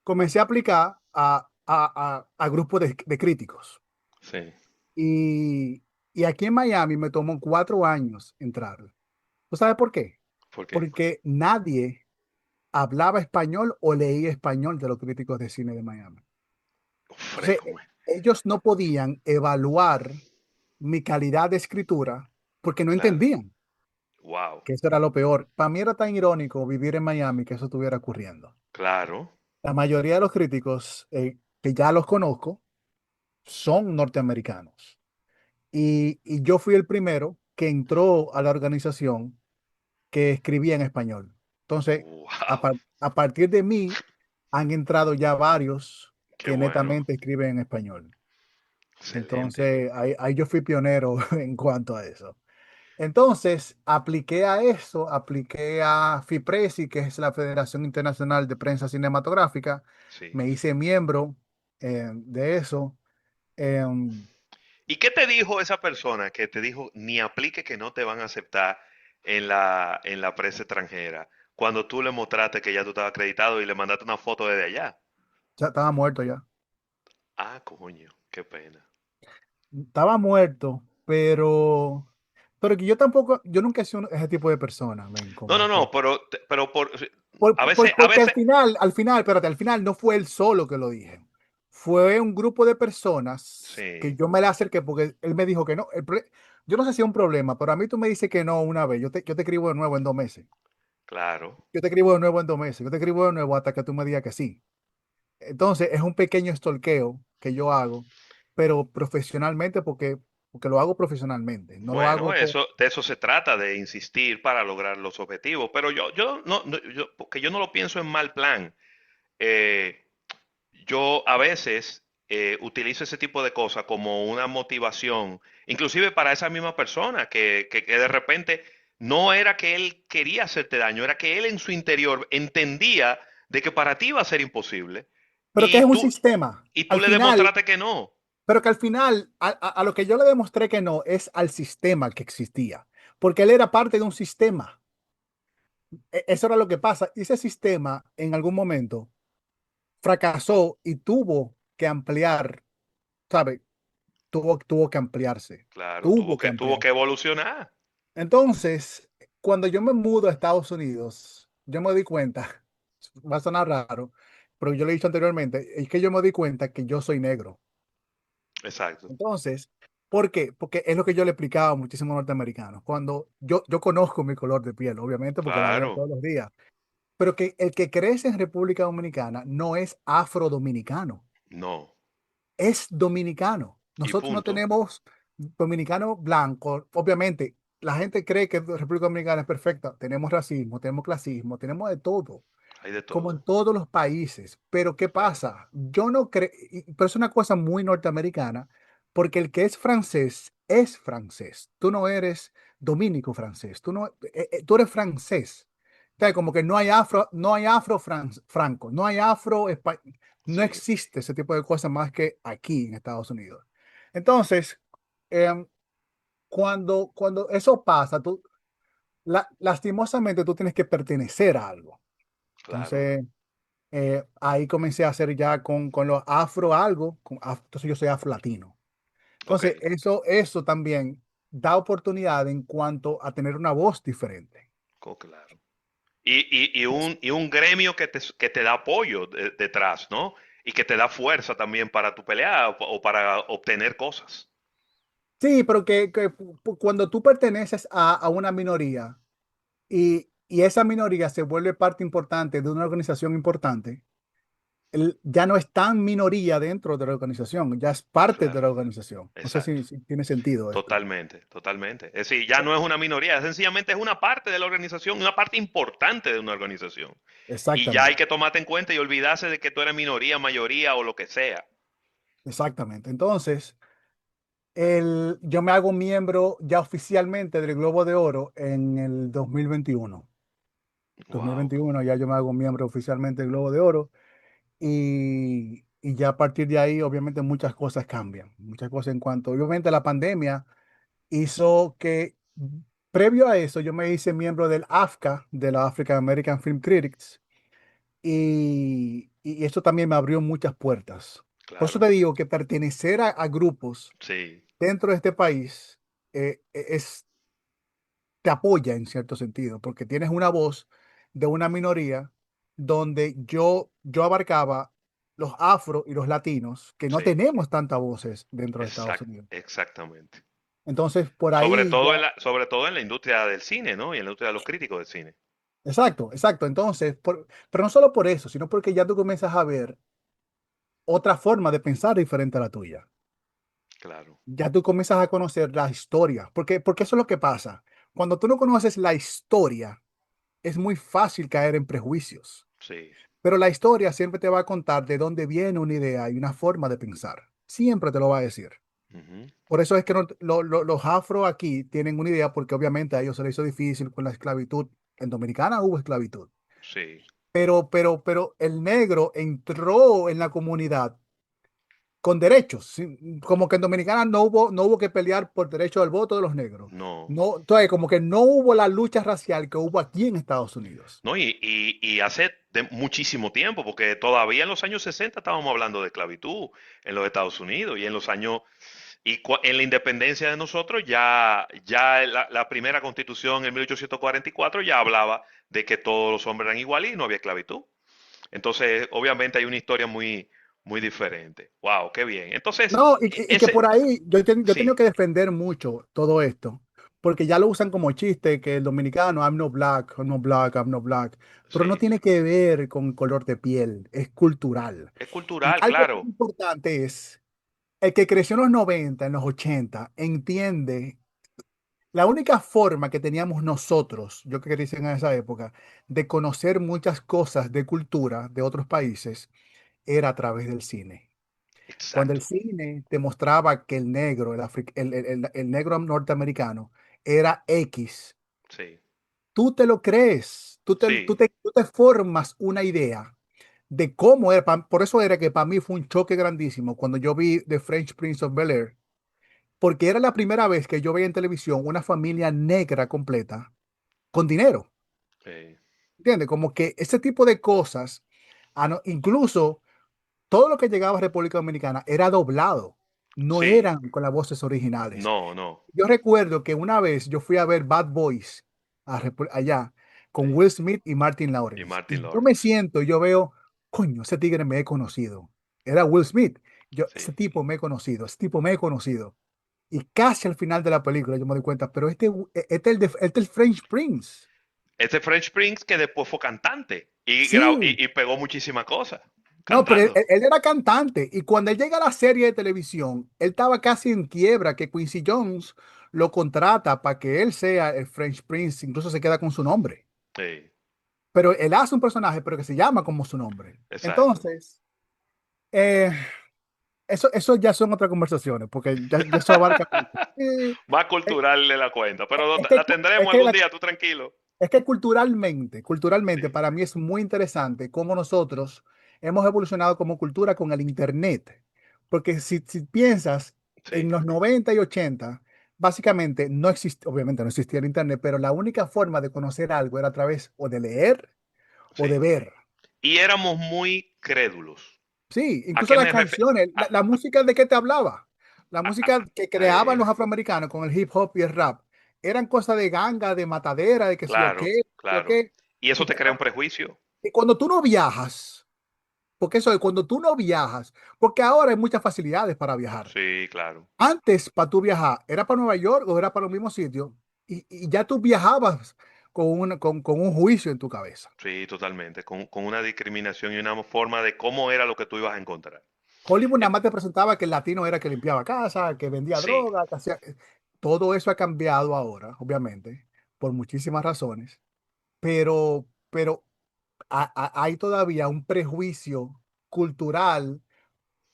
comencé a aplicar a grupos de críticos. Sí. Y, y aquí en Miami me tomó 4 años entrar. ¿Tú sabes por qué? ¿Por qué? Porque nadie hablaba español o leía español de los críticos de cine de Miami. Entonces, Fresco, man. ellos no podían evaluar mi calidad de escritura porque no Claro. entendían Wow. que eso era lo peor. Para mí era tan irónico vivir en Miami que eso estuviera ocurriendo. Claro. La mayoría de los críticos que ya los conozco son norteamericanos. Y yo fui el primero que entró a la organización que escribía en español. Entonces, Wow. a partir de mí han entrado ya varios Qué que bueno. netamente escriben en español. Excelente. Entonces, ahí yo fui pionero en cuanto a eso. Entonces, apliqué a eso, apliqué a FIPRESI, que es la Federación Internacional de Prensa Cinematográfica. Sí. Me hice miembro de eso. Em, ¿Y qué te dijo esa persona que te dijo ni aplique que no te van a aceptar en la prensa extranjera? Cuando tú le mostraste que ya tú estabas acreditado y le mandaste una foto desde allá. ya estaba muerto ya. Ah, coño, qué pena. Estaba muerto, pero que yo tampoco, yo nunca he sido ese tipo de persona, men, No, no, como que, no, pero a porque veces, espérate, al final no fue él solo que lo dije. Fue un grupo de personas que sí, yo me le acerqué porque él me dijo que no. Yo no sé si es un problema, pero a mí tú me dices que no una vez. Yo te escribo de nuevo en 2 meses. claro. Yo te escribo de nuevo en 2 meses. Yo te escribo de nuevo hasta que tú me digas que sí. Entonces es un pequeño stalkeo que yo hago, pero profesionalmente porque lo hago profesionalmente. No lo Bueno, hago con... eso, de eso se trata, de insistir para lograr los objetivos. Pero porque yo no lo pienso en mal plan. Eh, yo a veces utilizo ese tipo de cosas como una motivación, inclusive para esa misma persona que de repente no era que él quería hacerte daño, era que él en su interior entendía de que para ti iba a ser imposible Pero que es un sistema. y tú Al le final, demostraste que no. pero que al final, a lo que yo le demostré que no, es al sistema que existía. Porque él era parte de un sistema. Eso era lo que pasa. Y ese sistema, en algún momento, fracasó y tuvo que ampliar, ¿sabe? Tuvo que ampliarse. Claro, Tuvo que tuvo que ampliarse. evolucionar. Entonces, cuando yo me mudo a Estados Unidos, yo me di cuenta, va a sonar raro, pero yo lo he dicho anteriormente, es que yo me di cuenta que yo soy negro. Exacto. Entonces, ¿por qué? Porque es lo que yo le explicaba a muchísimos norteamericanos. Cuando yo conozco mi color de piel, obviamente, porque la veo Claro. todos los días, pero que el que crece en República Dominicana no es afrodominicano, No. es dominicano. Y Nosotros no punto. tenemos dominicano blanco. Obviamente, la gente cree que República Dominicana es perfecta. Tenemos racismo, tenemos clasismo, tenemos de todo, Hay de como en todo. todos los países. Pero ¿qué Claro. pasa? Yo no creo, pero es una cosa muy norteamericana, porque el que es francés. Tú no eres dominico francés, tú no, tú eres francés. Entonces, como que no hay franco, no hay no Sí. existe ese tipo de cosas más que aquí en Estados Unidos. Entonces, em, cuando eso pasa, lastimosamente tú tienes que pertenecer a algo. Claro. Entonces, ahí comencé a hacer ya con los afro algo, entonces yo soy afro latino. Ok. Entonces, eso también da oportunidad en cuanto a tener una voz diferente. Claro. Y un gremio que te da apoyo detrás, ¿no? Y que te da fuerza también para tu pelea o para obtener cosas. Sí, pero cuando tú perteneces a una minoría y esa minoría se vuelve parte importante de una organización importante, ya no es tan minoría dentro de la organización, ya es parte de Claro. la organización. No sé Exacto. si tiene sentido esto. Totalmente, totalmente. Es decir, ya no es una minoría, sencillamente es una parte de la organización, una parte importante de una organización. Y ya hay Exactamente, que tomarte en cuenta y olvidarse de que tú eres minoría, mayoría o lo que sea. exactamente. Entonces, yo me hago miembro ya oficialmente del Globo de Oro en el 2021. Wow, 2021 ya yo me hago miembro oficialmente del Globo de Oro y ya a partir de ahí obviamente muchas cosas cambian. Muchas cosas en cuanto, obviamente la pandemia hizo que, previo a eso, yo me hice miembro del AFCA, de la African American Film Critics, y eso también me abrió muchas puertas. Por eso claro. te digo que pertenecer a grupos Sí, dentro de este país te apoya en cierto sentido, porque tienes una voz de una minoría donde yo abarcaba los afro y los latinos, que no sí. tenemos tantas voces dentro de Estados Unidos. Exactamente. Entonces, por Sobre ahí ya. todo sobre todo en la industria del cine, ¿no? Y en la industria de los críticos del cine. Exacto, exacto. Entonces, pero no solo por eso, sino porque ya tú comienzas a ver otra forma de pensar diferente a la tuya. Claro. Ya tú comienzas a conocer la historia, porque eso es lo que pasa. Cuando tú no conoces la historia, es muy fácil caer en prejuicios. Sí. Pero la historia siempre te va a contar de dónde viene una idea y una forma de pensar. Siempre te lo va a decir. Ujú. Por eso es que los afro aquí tienen una idea, porque obviamente a ellos se les hizo difícil con la esclavitud. En Dominicana hubo esclavitud. Sí. Pero el negro entró en la comunidad con derechos. Como que en Dominicana no hubo que pelear por derecho al voto de los negros. No. No, entonces, como que no hubo la lucha racial que hubo aquí en Estados Unidos. No, y hace muchísimo tiempo, porque todavía en los años 60 estábamos hablando de esclavitud en los Estados Unidos y en los años, en la independencia de nosotros ya la primera constitución en 1844 ya hablaba de que todos los hombres eran iguales y no había esclavitud. Entonces, obviamente hay una historia muy, muy diferente. Wow, qué bien. Entonces, No, y que ese, por ahí yo he tenido sí, que defender mucho todo esto, porque ya lo usan como chiste, que el dominicano, I'm no black, I'm no black, I'm no black, pero no sí, tiene que ver con color de piel, es cultural. es Y cultural, algo muy claro. importante es, el que creció en los 90 en los 80 entiende la única forma que teníamos nosotros, yo que crecí en esa época, de conocer muchas cosas de cultura de otros países, era a través del cine. Cuando el Exacto. cine te mostraba que el negro, el negro norteamericano, era X, Sí, tú te lo crees, sí, tú te formas una idea de cómo era. Por eso era que para mí fue un choque grandísimo cuando yo vi The French Prince of Bel-Air, porque era la primera vez que yo veía en televisión una familia negra completa con dinero. sí, ¿Entiendes? Como que ese tipo de cosas, incluso todo lo que llegaba a República Dominicana era doblado, no sí. eran con las voces originales. No, no. Yo recuerdo que una vez yo fui a ver Bad Boys allá, con Sí. Will Smith y Martin Y Lawrence. Martin Y yo me Lawrence. siento, yo veo, coño, ese tigre me he conocido. Era Will Smith. Yo, ese Sí. tipo me he conocido, ese tipo me he conocido. Y casi al final de la película yo me doy cuenta, pero este es el French Prince. Este French Prince que después fue cantante Sí, y pegó muchísimas cosas no, pero él, cantando. él era cantante y cuando él llega a la serie de televisión, él estaba casi en quiebra, que Quincy Jones lo contrata para que él sea el French Prince, incluso se queda con su nombre. Sí, Pero él hace un personaje, pero que se llama como su nombre. exacto. Entonces, eh, eso ya son otras conversaciones, porque ya eso abarca mucho. Más Eh, cultural de la cuenta, pero es que, la es tendremos que algún la día, tú tranquilo. Es que culturalmente, Sí, para mí es muy interesante cómo nosotros hemos evolucionado como cultura con el Internet. Porque si piensas en sí, los 90 y 80, básicamente no existía, obviamente no existía el Internet, pero la única forma de conocer algo era a través o de leer o de sí. ver. Y éramos muy crédulos. Sí, ¿A incluso qué las me refiero? canciones, la música de qué te hablaba, la música que creaban los afroamericanos con el hip hop y el rap, eran cosas de ganga, de matadera, de que sé yo Claro, qué, yo claro. qué. Y eso Y te crea un prejuicio. Y cuando tú no viajas, porque eso es cuando tú no viajas, porque ahora hay muchas facilidades para viajar. Sí, claro. Antes, para tú viajar, era para Nueva York o era para los mismos sitios, y ya tú viajabas con un juicio en tu cabeza. Sí, totalmente. Con una discriminación y una forma de cómo era lo que tú ibas a encontrar. Hollywood nada En- más te presentaba que el latino era que limpiaba casa, que vendía sí, droga, que hacía... Todo eso ha cambiado ahora, obviamente, por muchísimas razones, pero hay todavía un prejuicio cultural.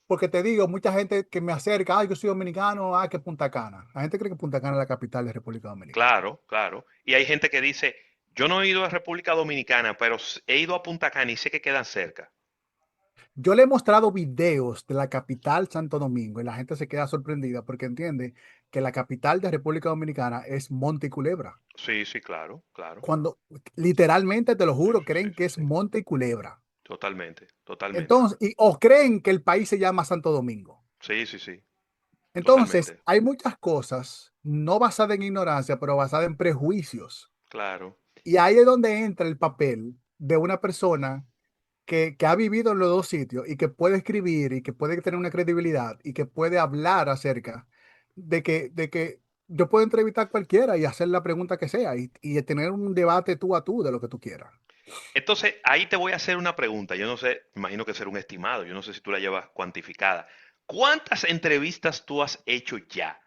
Porque te digo, mucha gente que me acerca, yo soy dominicano, que Punta Cana. La gente cree que Punta Cana es la capital de República Dominicana. claro, claro. Y hay gente que dice, yo no he ido a República Dominicana, pero he ido a Punta Cana y sé que quedan cerca. Yo le he mostrado videos de la capital Santo Domingo y la gente se queda sorprendida porque entiende que la capital de República Dominicana es Monte y Culebra. Sí, sí, claro, claro. Cuando literalmente, te lo Sí, juro, sí, creen que sí, es sí. Monte y Culebra. Totalmente, totalmente. Entonces, o creen que el país se llama Santo Domingo. Sí, sí, sí, Entonces, totalmente. hay muchas cosas no basadas en ignorancia, pero basadas en prejuicios. Claro. Y ahí es donde entra el papel de una persona que ha vivido en los dos sitios y que puede escribir y que puede tener una credibilidad y que puede hablar acerca de que yo puedo entrevistar a cualquiera y hacer la pregunta que sea y tener un debate tú a tú de lo que tú quieras. Entonces, ahí te voy a hacer una pregunta. Yo no sé, imagino que será un estimado. Yo no sé si tú la llevas cuantificada. ¿Cuántas entrevistas tú has hecho ya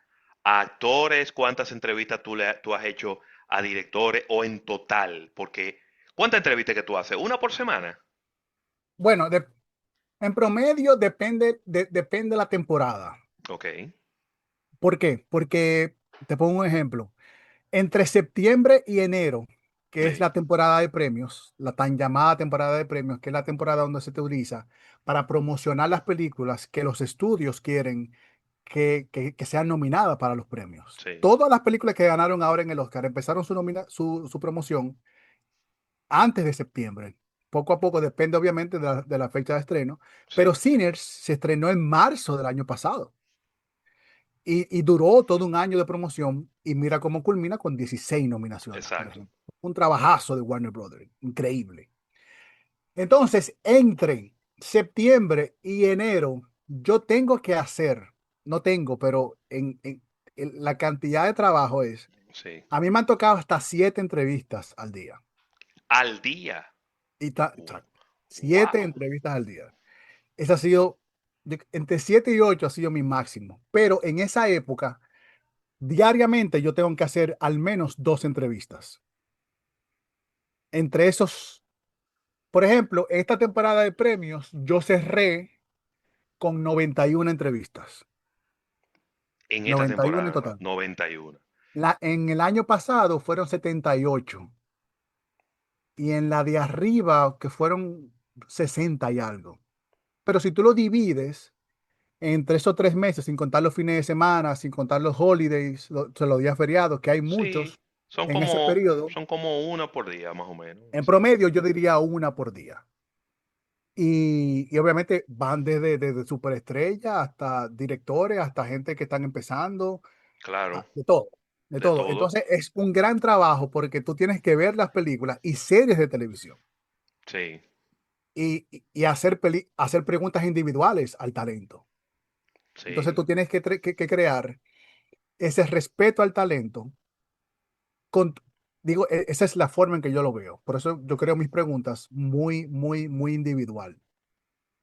a actores? ¿Cuántas entrevistas tú has hecho a directores o en total? Porque, ¿cuántas entrevistas que tú haces? ¿Una por semana? Bueno, en promedio depende de la temporada. Ok, ¿Por qué? Porque te pongo un ejemplo. Entre septiembre y enero, que es sí, la temporada de premios, la tan llamada temporada de premios, que es la temporada donde se te utiliza para promocionar las películas que los estudios quieren que sean nominadas para los premios. sí, Todas las películas que ganaron ahora en el Oscar empezaron su promoción antes de septiembre. Poco a poco, depende obviamente de la fecha de estreno, pero sí, Sinners se estrenó en marzo del año pasado. Y duró todo un año de promoción y mira cómo culmina con 16 nominaciones, por exacto. ejemplo. Un trabajazo de Warner Brothers, increíble. Entonces, entre septiembre y enero, yo tengo que hacer, no tengo, pero la cantidad de trabajo es, Sí. a mí me han tocado hasta 7 entrevistas al día. Al día. Y Uh, 7 entrevistas al día. Ese ha sido, entre 7 y 8 ha sido mi máximo. Pero en esa época diariamente yo tengo que hacer al menos 2 entrevistas. Entre esos, por ejemplo, esta temporada de premios yo cerré con 91 entrevistas. En esta 91 en temporada, total. 91. En el año pasado fueron 78 y en la de arriba que fueron 60 y algo. Pero si tú lo divides entre esos 3 meses, sin contar los fines de semana, sin contar los holidays, los días feriados, que hay Sí, muchos en ese periodo, son como una por día, más o menos. en Sí, promedio yo diría una por día. Y obviamente van desde superestrellas hasta directores, hasta gente que están empezando, claro. de todo. de de todo. todo. Entonces es un gran trabajo porque tú tienes que ver las películas y series de televisión Sí, y hacer, hacer preguntas individuales al talento. Entonces sí, tú tienes que crear ese respeto al talento. Con, digo, esa es la forma en que yo lo veo. Por eso yo creo mis preguntas muy individual.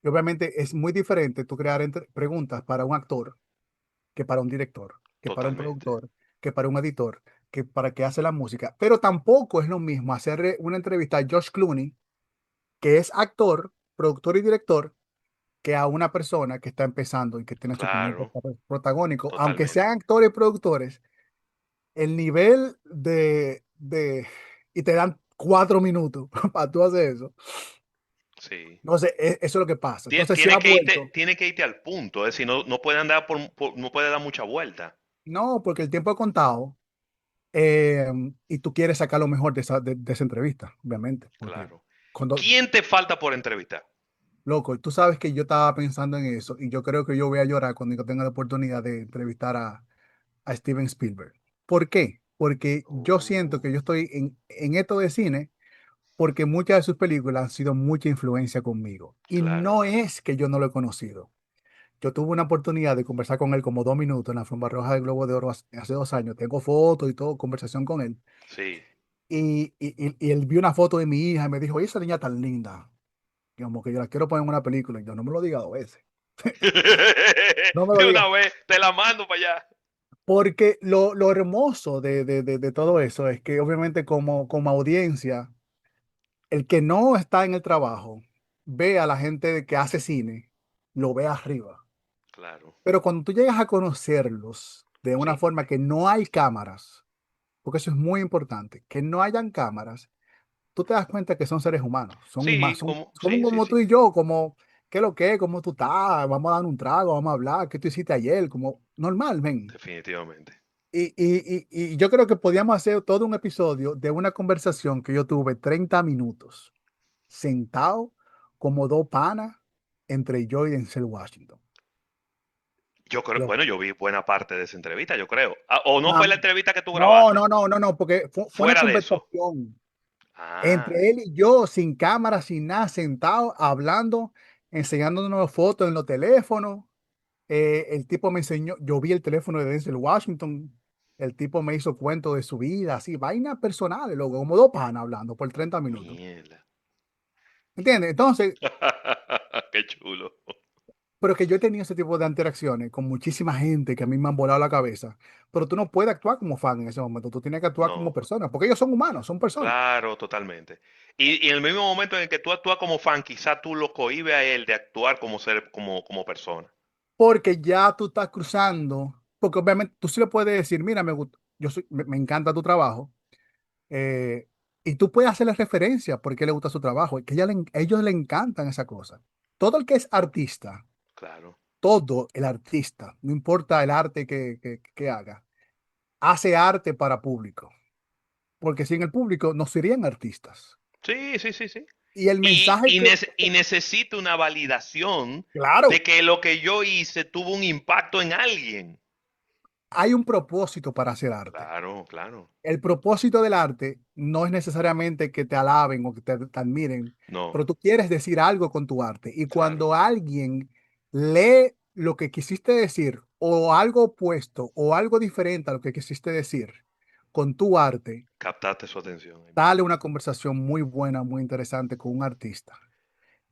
Y obviamente es muy diferente tú crear preguntas para un actor que para un director, que para un totalmente. productor, que para un editor, que para que hace la música. Pero tampoco es lo mismo hacerle una entrevista a Josh Clooney, que es actor, productor y director, que a una persona que está empezando y que tiene su primer Claro, protagónico. Aunque sean totalmente. actores y productores, el nivel y te dan 4 minutos para tú hacer eso. Sí. Entonces, eso es lo que pasa. Entonces, se ha vuelto. Tiene que irte al punto, es decir, no, no puede andar no puede dar mucha vuelta. No, porque el tiempo es contado. Y tú quieres sacar lo mejor de esa entrevista, obviamente, porque Claro. cuando, ¿Quién te falta por entrevistar? loco, tú sabes que yo estaba pensando en eso y yo creo que yo voy a llorar cuando yo tenga la oportunidad de entrevistar a Steven Spielberg. ¿Por qué? Porque yo siento Oh, que yo estoy en esto de cine porque muchas de sus películas han sido mucha influencia conmigo y claro. no es que yo no lo he conocido. Yo tuve una oportunidad de conversar con él como 2 minutos en la alfombra roja del Globo de Oro hace 2 años. Tengo fotos y todo, conversación con él. Sí. Y él vio una foto de mi hija y me dijo, "Oye, esa niña tan linda, que como que yo la quiero poner en una película". Y yo, no me lo diga 2 veces. No me lo De digas. una vez, te la mando para allá. Porque lo hermoso de todo eso es que obviamente como audiencia, el que no está en el trabajo ve a la gente que hace cine, lo ve arriba. Claro. Pero cuando tú llegas a conocerlos de una Sí. forma que no hay cámaras, porque eso es muy importante, que no hayan cámaras, tú te das cuenta que son seres humanos, son humanos, Sí, son sí, sí, como tú sí. y yo, como, ¿qué es lo que es? ¿Cómo tú estás? Vamos a dar un trago, vamos a hablar, ¿qué tú hiciste ayer? Como normal, ven. Definitivamente. Y yo creo que podíamos hacer todo un episodio de una conversación que yo tuve 30 minutos, sentado como dos panas entre yo y Denzel Washington. Yo creo, Lo- bueno, yo vi buena parte de esa entrevista, yo creo. Ah, o no ah, fue la entrevista que tú no, grabaste. no, no, no, no, porque fue una Fuera de eso. conversación Ah, entre él y yo, sin cámara, sin nada, sentado, hablando, enseñándonos fotos en los teléfonos. El tipo me enseñó, yo vi el teléfono de Denzel Washington, el tipo me hizo cuento de su vida, así, vainas personales, luego, como dos panas hablando por 30 minutos. mierda. ¿Entiendes? Entonces, Qué chulo. pero que yo he tenido ese tipo de interacciones con muchísima gente que a mí me han volado la cabeza, pero tú no puedes actuar como fan en ese momento, tú tienes que actuar como No, persona, porque ellos son humanos, son personas. claro, totalmente. Y en el mismo momento en el que tú actúas como fan, quizá tú lo cohibes a él de actuar como ser, como persona. Porque ya tú estás cruzando, porque obviamente tú sí le puedes decir, mira, me encanta tu trabajo, eh, y tú puedes hacerle referencia porque le gusta su trabajo, y que a ellos le encantan esa cosa. Todo el que es artista, Claro. todo el artista, no importa el arte que haga, hace arte para público, porque sin el público no serían artistas. Sí, sí, sí, sí. Y el Y, mensaje y, que, nece- y necesito una validación de claro, que lo que yo hice tuvo un impacto en alguien. hay un propósito para hacer arte. Claro, claro. El propósito del arte no es necesariamente que te alaben o que te admiren, No, pero tú quieres decir algo con tu arte. Y claro. cuando alguien lee lo que quisiste decir o algo opuesto o algo diferente a lo que quisiste decir con tu arte, Captaste su atención ahí dale mismo. una conversación muy buena, muy interesante con un artista.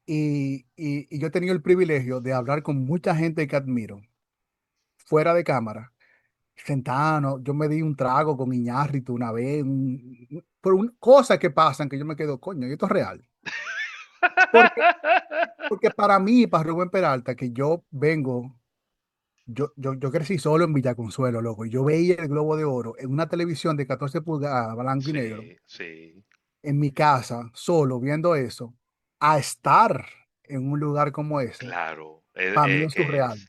Y yo he tenido el privilegio de hablar con mucha gente que admiro fuera de cámara sentado, yo me di un trago con Iñárritu una vez, cosas que pasan que yo me quedo, coño, y esto es real. Porque, porque para mí, para Rubén Peralta, que yo vengo, yo crecí solo en Villaconsuelo, loco, y yo veía el Globo de Oro en una televisión de 14 pulgadas, blanco y negro, Sí, sí, en mi casa, solo viendo eso, a estar en un lugar como ese, claro. para mí es surreal. Es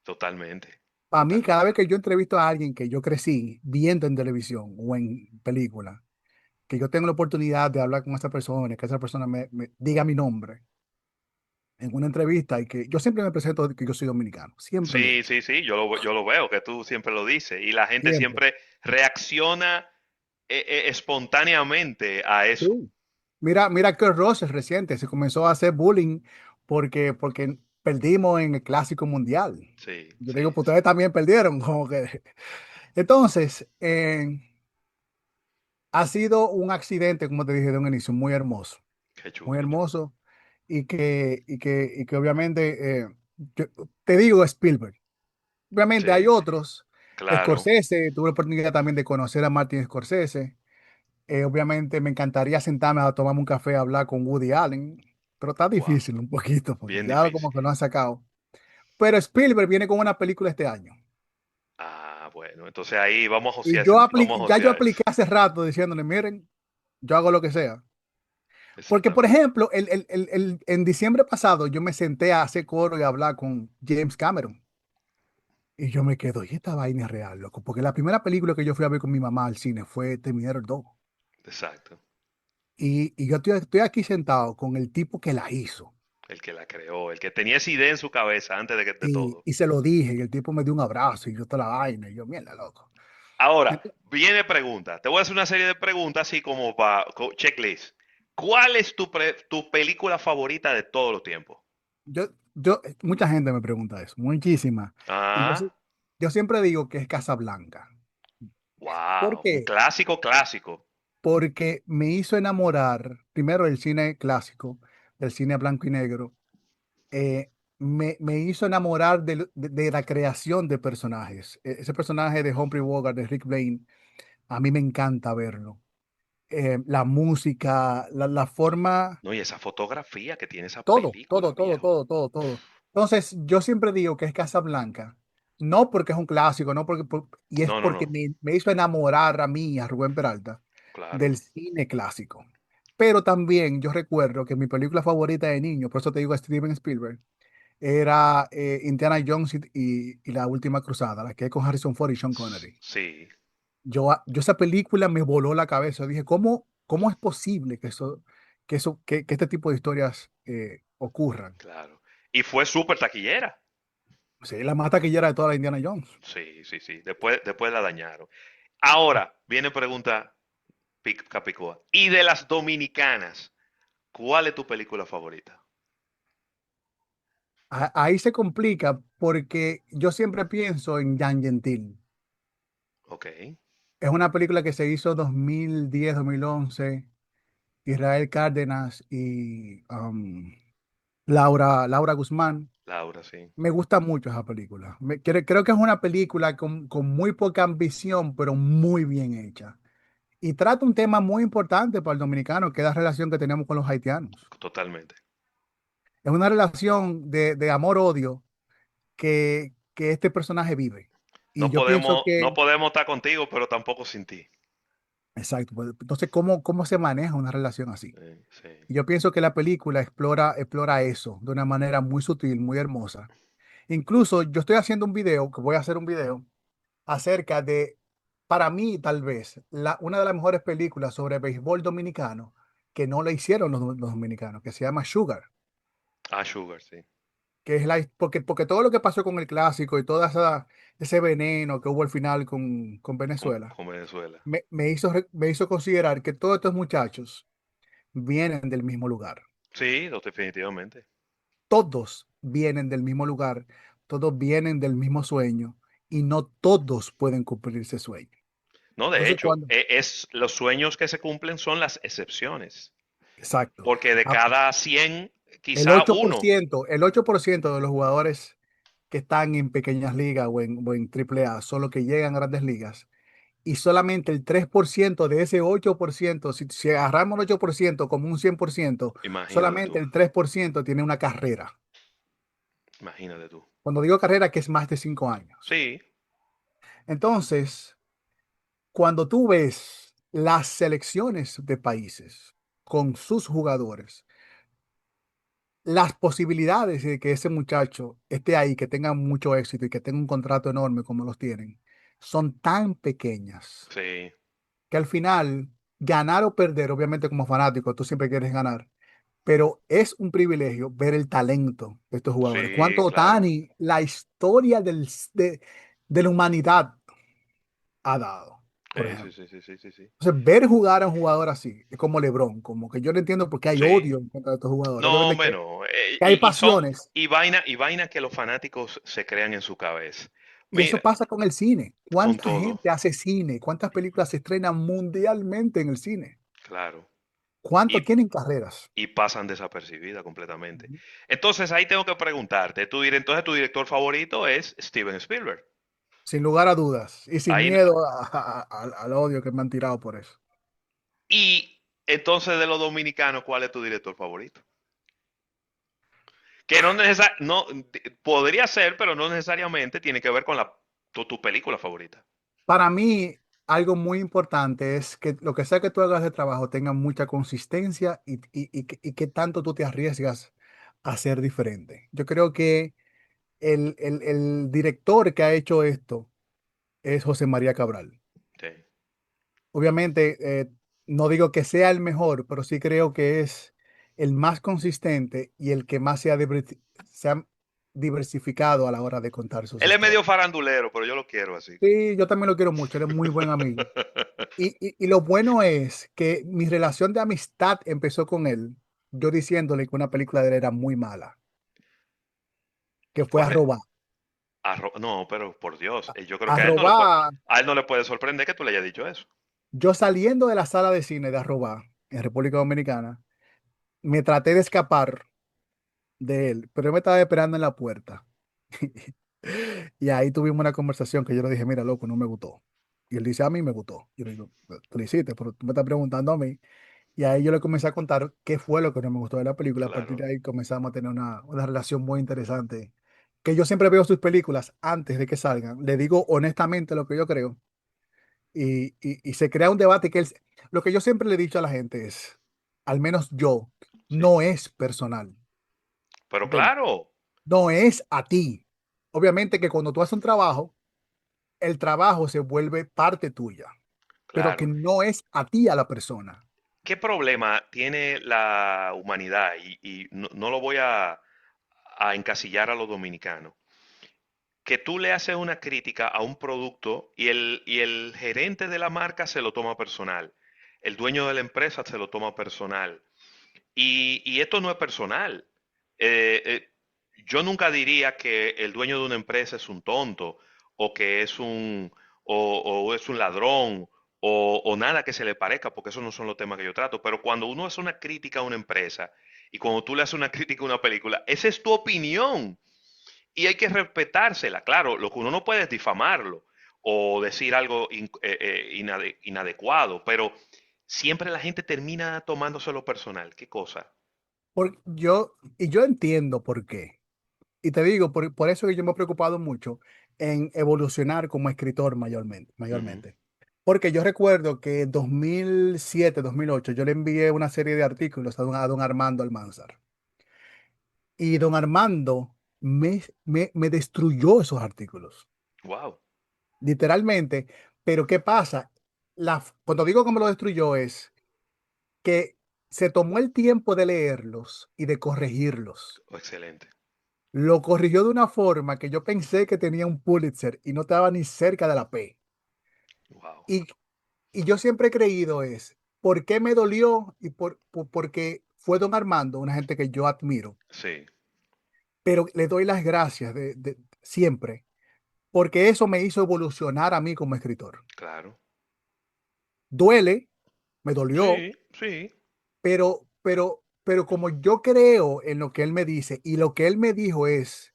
totalmente, Para mí, cada vez totalmente. que yo entrevisto a alguien que yo crecí viendo en televisión o en película, que yo tengo la oportunidad de hablar con esa persona, que esa persona me diga mi nombre, en una entrevista y que yo siempre me presento que yo soy dominicano, siempre lo Sí, digo, sí, sí, yo lo veo, que tú siempre lo dices. Y la gente siempre. siempre reacciona espontáneamente a eso. Sí. Mira Kurt Russell reciente, se comenzó a hacer bullying porque perdimos en el Clásico Mundial. Sí, Yo sí, digo, pues sí. ustedes también perdieron, como que. Entonces, ha sido un accidente, como te dije de un inicio, Qué muy chulo. hermoso, y que obviamente, yo- te digo Spielberg. Obviamente hay Sí, otros, claro. Scorsese, tuve la oportunidad también de conocer a Martin Scorsese. Obviamente me encantaría sentarme a tomarme un café a hablar con Woody Allen, pero está Wow, difícil un poquito porque bien ya difícil. como que lo han sacado. Pero Spielberg viene con una película este año. Ah, bueno, entonces ahí vamos a Y josear, yo vamos apliqué, a ya yo josear eso. apliqué hace rato diciéndole, miren, yo hago lo que sea. Porque, por Exactamente. ejemplo, en diciembre pasado yo me senté a hacer coro y a hablar con James Cameron. Y yo me quedo, y esta vaina es real, loco. Porque la primera película que yo fui a ver con mi mamá al cine fue Terminator 2. Exacto. Y yo estoy aquí sentado con el tipo que la hizo. El que la creó, el que tenía esa idea en su cabeza antes de Y, todo. y se lo dije, y el tipo me dio un abrazo, y yo toda la vaina, y yo, mierda, loco. Ahora, Entonces, viene pregunta. Te voy a hacer una serie de preguntas así como para checklist. ¿Cuál es tu película favorita de todos los tiempos? mucha gente me pregunta eso, muchísima. Y Ah, yo siempre digo que es Casablanca. ¿Por wow, un qué? clásico clásico. Porque me hizo enamorar, primero, del cine clásico, del cine blanco y negro. Me hizo enamorar de la creación de personajes. Ese personaje de Humphrey Bogart, de Rick Blaine, a mí me encanta verlo. La música, la forma, No, y esa fotografía que tiene esa todo, película, todo, todo, viejo. todo, todo, todo. Entonces, yo siempre digo que es Casablanca, no porque es un clásico, no y es No, no, porque no, me hizo enamorar a mí, a Rubén Peralta, claro. del cine clásico. Pero también yo recuerdo que mi película favorita de niño, por eso te digo a Steven Spielberg, era Indiana Jones y la Última Cruzada, la que es con Harrison Ford y Sean Connery. Sí, Yo esa película me voló la cabeza. Dije, ¿cómo es posible que este tipo de historias ocurran? claro. Y fue súper taquillera. Sí, la más taquillera de toda la Indiana Jones. Sí, sí, sí. Después la dañaron. Ahora, viene pregunta Capicúa. Y de las dominicanas, ¿cuál es tu película favorita? Ahí se complica porque yo siempre pienso en Jan Gentil. Ok, Es una película que se hizo 2010, 2011. Israel Cárdenas y Laura Guzmán. Laura, sí. Me gusta mucho esa película. Creo que es una película con muy poca ambición, pero muy bien hecha. Y trata un tema muy importante para el dominicano, que es la relación que tenemos con los haitianos. Totalmente. Es una relación de amor-odio que este personaje vive. Y yo pienso No que, podemos estar contigo, pero tampoco sin ti. exacto, pues, entonces, ¿cómo se maneja una relación así? Sí. Y yo pienso que la película explora eso de una manera muy sutil, muy hermosa. Incluso yo estoy haciendo un video, que voy a hacer un video, acerca de, para mí tal vez, una de las mejores películas sobre béisbol dominicano que no le hicieron los dominicanos, que se llama Sugar, Ah, Sugar, sí. que es porque todo lo que pasó con el clásico y todo ese veneno que hubo al final con Venezuela, Con Venezuela. me hizo considerar que todos estos muchachos vienen del mismo lugar. Sí, definitivamente. Todos vienen del mismo lugar, todos vienen del mismo sueño y no todos pueden cumplir ese sueño. No, de Entonces, hecho, los sueños que se cumplen son las excepciones. exacto. Porque de Ah, cada 100 El quizá ocho por uno. ciento, el 8% de los jugadores que están en pequeñas ligas o en AAA son los que llegan a grandes ligas. Y solamente el 3% de ese 8%, si agarramos el 8% como un 100%, Imagínate solamente tú. el 3% tiene una carrera. Imagínate tú. Cuando digo carrera, que es más de 5 años. Sí. Entonces, cuando tú ves las selecciones de países con sus jugadores, las posibilidades de que ese muchacho esté ahí, que tenga mucho éxito y que tenga un contrato enorme como los tienen, son tan pequeñas Sí. que al final, ganar o perder, obviamente como fanático, tú siempre quieres ganar, pero es un privilegio ver el talento de estos jugadores. Sí, Cuánto claro. Otani, la historia de la humanidad ha dado, por Sí, sí, ejemplo. sí, sí, sí, sí, sí. Entonces, ver jugar a un jugador así, es como LeBron, como que yo no entiendo por qué hay Sí. odio en contra de estos jugadores. No, Obviamente bueno, que hay pasiones, y vaina que los fanáticos se crean en su cabeza. y eso Mira, pasa con el cine. con ¿Cuánta todo, gente hace cine? ¿Cuántas películas se estrenan mundialmente en el cine? claro. ¿Cuántos Y, tienen carreras? y pasan desapercibidas completamente. Entonces ahí tengo que preguntarte, entonces tu director favorito es Steven Spielberg. Sin lugar a dudas y sin Ahí, miedo al odio que me han tirado por eso. y entonces de los dominicanos, ¿cuál es tu director favorito? Que no podría ser, pero no necesariamente tiene que ver con tu película favorita. Para mí, algo muy importante es que lo que sea que tú hagas de trabajo tenga mucha consistencia y que tanto tú te arriesgas a ser diferente. Yo creo que el director que ha hecho esto es José María Cabral. Sí. Obviamente, no digo que sea el mejor, pero sí creo que es el más consistente y el que más se ha diversificado a la hora de contar sus Él es medio historias. farandulero, pero yo lo quiero así. Sí, yo también lo quiero mucho, él es muy buen amigo. Y lo bueno es que mi relación de amistad empezó con él, yo diciéndole que una película de él era muy mala, que fue ¿Cuál es? Arroba. No, pero por Dios, yo creo que Arroba, a él no le puede sorprender que tú le hayas dicho eso. yo saliendo de la sala de cine de Arroba en República Dominicana, me traté de escapar de él, pero él me estaba esperando en la puerta. Y ahí tuvimos una conversación que yo le dije, mira, loco, no me gustó. Y él dice, a mí me gustó. Yo le digo, tú lo hiciste, pero tú me estás preguntando a mí. Y ahí yo le comencé a contar qué fue lo que no me gustó de la película. A partir Claro, de ahí comenzamos a tener una relación muy interesante. Que yo siempre veo sus películas antes de que salgan. Le digo honestamente lo que yo creo. Y se crea un debate lo que yo siempre le he dicho a la gente es, al menos yo, sí. no es personal. Pero ¿Entiendes? claro, No es a ti. Obviamente que cuando tú haces un trabajo, el trabajo se vuelve parte tuya, pero que claro. no es a ti a la persona. ¿Qué problema tiene la humanidad? Y no lo voy a encasillar a los dominicanos. Que tú le haces una crítica a un producto y el gerente de la marca se lo toma personal. El dueño de la empresa se lo toma personal. Y esto no es personal. Eh, eh, yo nunca diría que el dueño de una empresa es un tonto o que es o es un ladrón o nada que se le parezca, porque esos no son los temas que yo trato. Pero cuando uno hace una crítica a una empresa y cuando tú le haces una crítica a una película, esa es tu opinión y hay que respetársela. Claro, lo que uno no puede es difamarlo o decir algo inadecuado, pero siempre la gente termina tomándoselo personal. ¿Qué cosa? Y yo entiendo por qué. Y te digo, por eso que yo me he preocupado mucho en evolucionar como escritor mayormente, Ujú. mayormente. Porque yo recuerdo que en 2007, 2008, yo le envié una serie de artículos a don Armando Almanzar. Y don Armando me destruyó esos artículos, Wow. literalmente. Pero ¿qué pasa? Cuando digo que me lo destruyó es que se tomó el tiempo de leerlos y de corregirlos. Excelente. Lo corrigió de una forma que yo pensé que tenía un Pulitzer y no estaba ni cerca de la P. Wow. Y, y yo siempre he creído ¿por qué me dolió? Porque fue don Armando, una gente que yo admiro, Sí, pero le doy las gracias siempre, porque eso me hizo evolucionar a mí como escritor. claro. Duele, me dolió, Sí, sí, pero como yo creo en lo que él me dice y lo que él me dijo es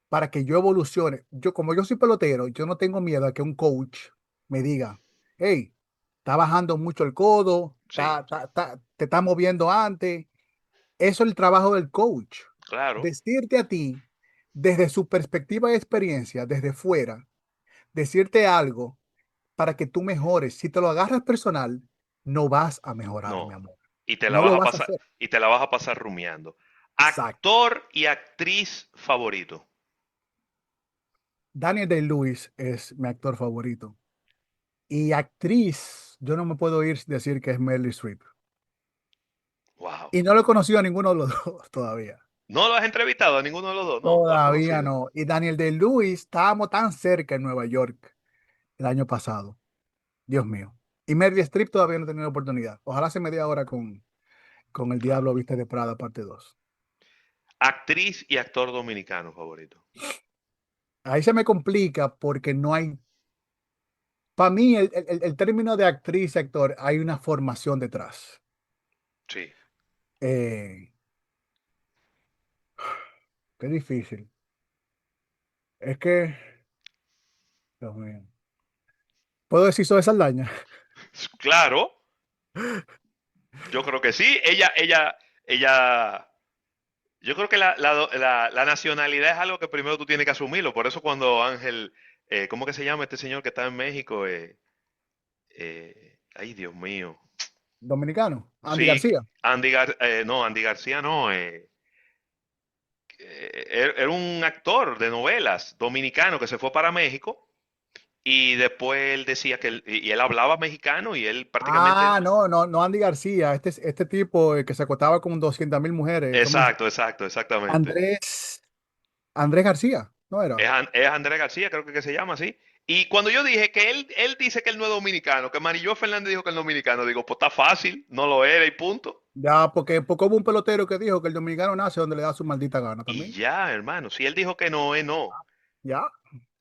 para que yo evolucione. Como yo soy pelotero, yo no tengo miedo a que un coach me diga, hey, está bajando mucho el codo, sí, te está moviendo antes. Eso es el trabajo del coach. claro. Decirte a ti, desde su perspectiva de experiencia, desde fuera, decirte algo para que tú mejores. Si te lo agarras personal, no vas a mejorar, mi No. amor. Y te la No vas lo a vas a pasar, hacer. y te la vas a pasar rumiando. Exacto. Actor y actriz favorito. Daniel Day-Lewis es mi actor favorito. Y actriz, yo no me puedo ir sin decir que es Meryl Streep. Wow. Y no lo he conocido a ninguno de los dos todavía. ¿No lo has entrevistado a ninguno de los dos? No, lo has Todavía conocido. no. Y Daniel Day-Lewis, estábamos tan cerca en Nueva York el año pasado. Dios mío. Y Meryl Streep todavía no he tenido oportunidad. Ojalá se me dé ahora con El Diablo Wow. Viste de Prada, parte 2. Actriz y actor dominicano favorito. Ahí se me complica porque no hay, para mí el término de actriz, actor, hay una formación detrás. Sí. Eh, qué difícil. Es que, Dios mío. ¿Puedo decir Zoe Saldaña? Claro, yo creo que sí. Ella, yo creo que la nacionalidad es algo que primero tú tienes que asumirlo. Por eso cuando Ángel, ¿cómo que se llama este señor que está en México? Ay, Dios mío. Dominicano. Andy Sí, García. No, Andy García no. Era un actor de novelas dominicano que se fue para México y después él decía que y él hablaba mexicano y él prácticamente... Ah, no, no, no Andy García. Este tipo que se acostaba con 200.000 mujeres. ¿Cómo se Exacto, exacto, exactamente. Andrés, Andrés García, ¿no era? Es Andrés García, creo que se llama así. Y cuando yo dije que él dice que él no es dominicano, que Marillo Fernández dijo que él no es dominicano, digo, pues está fácil, no lo era y punto. Ya, porque hubo un pelotero que dijo que el dominicano nace donde le da su maldita gana Y también. ya, hermano, si él dijo que no es no. Ya.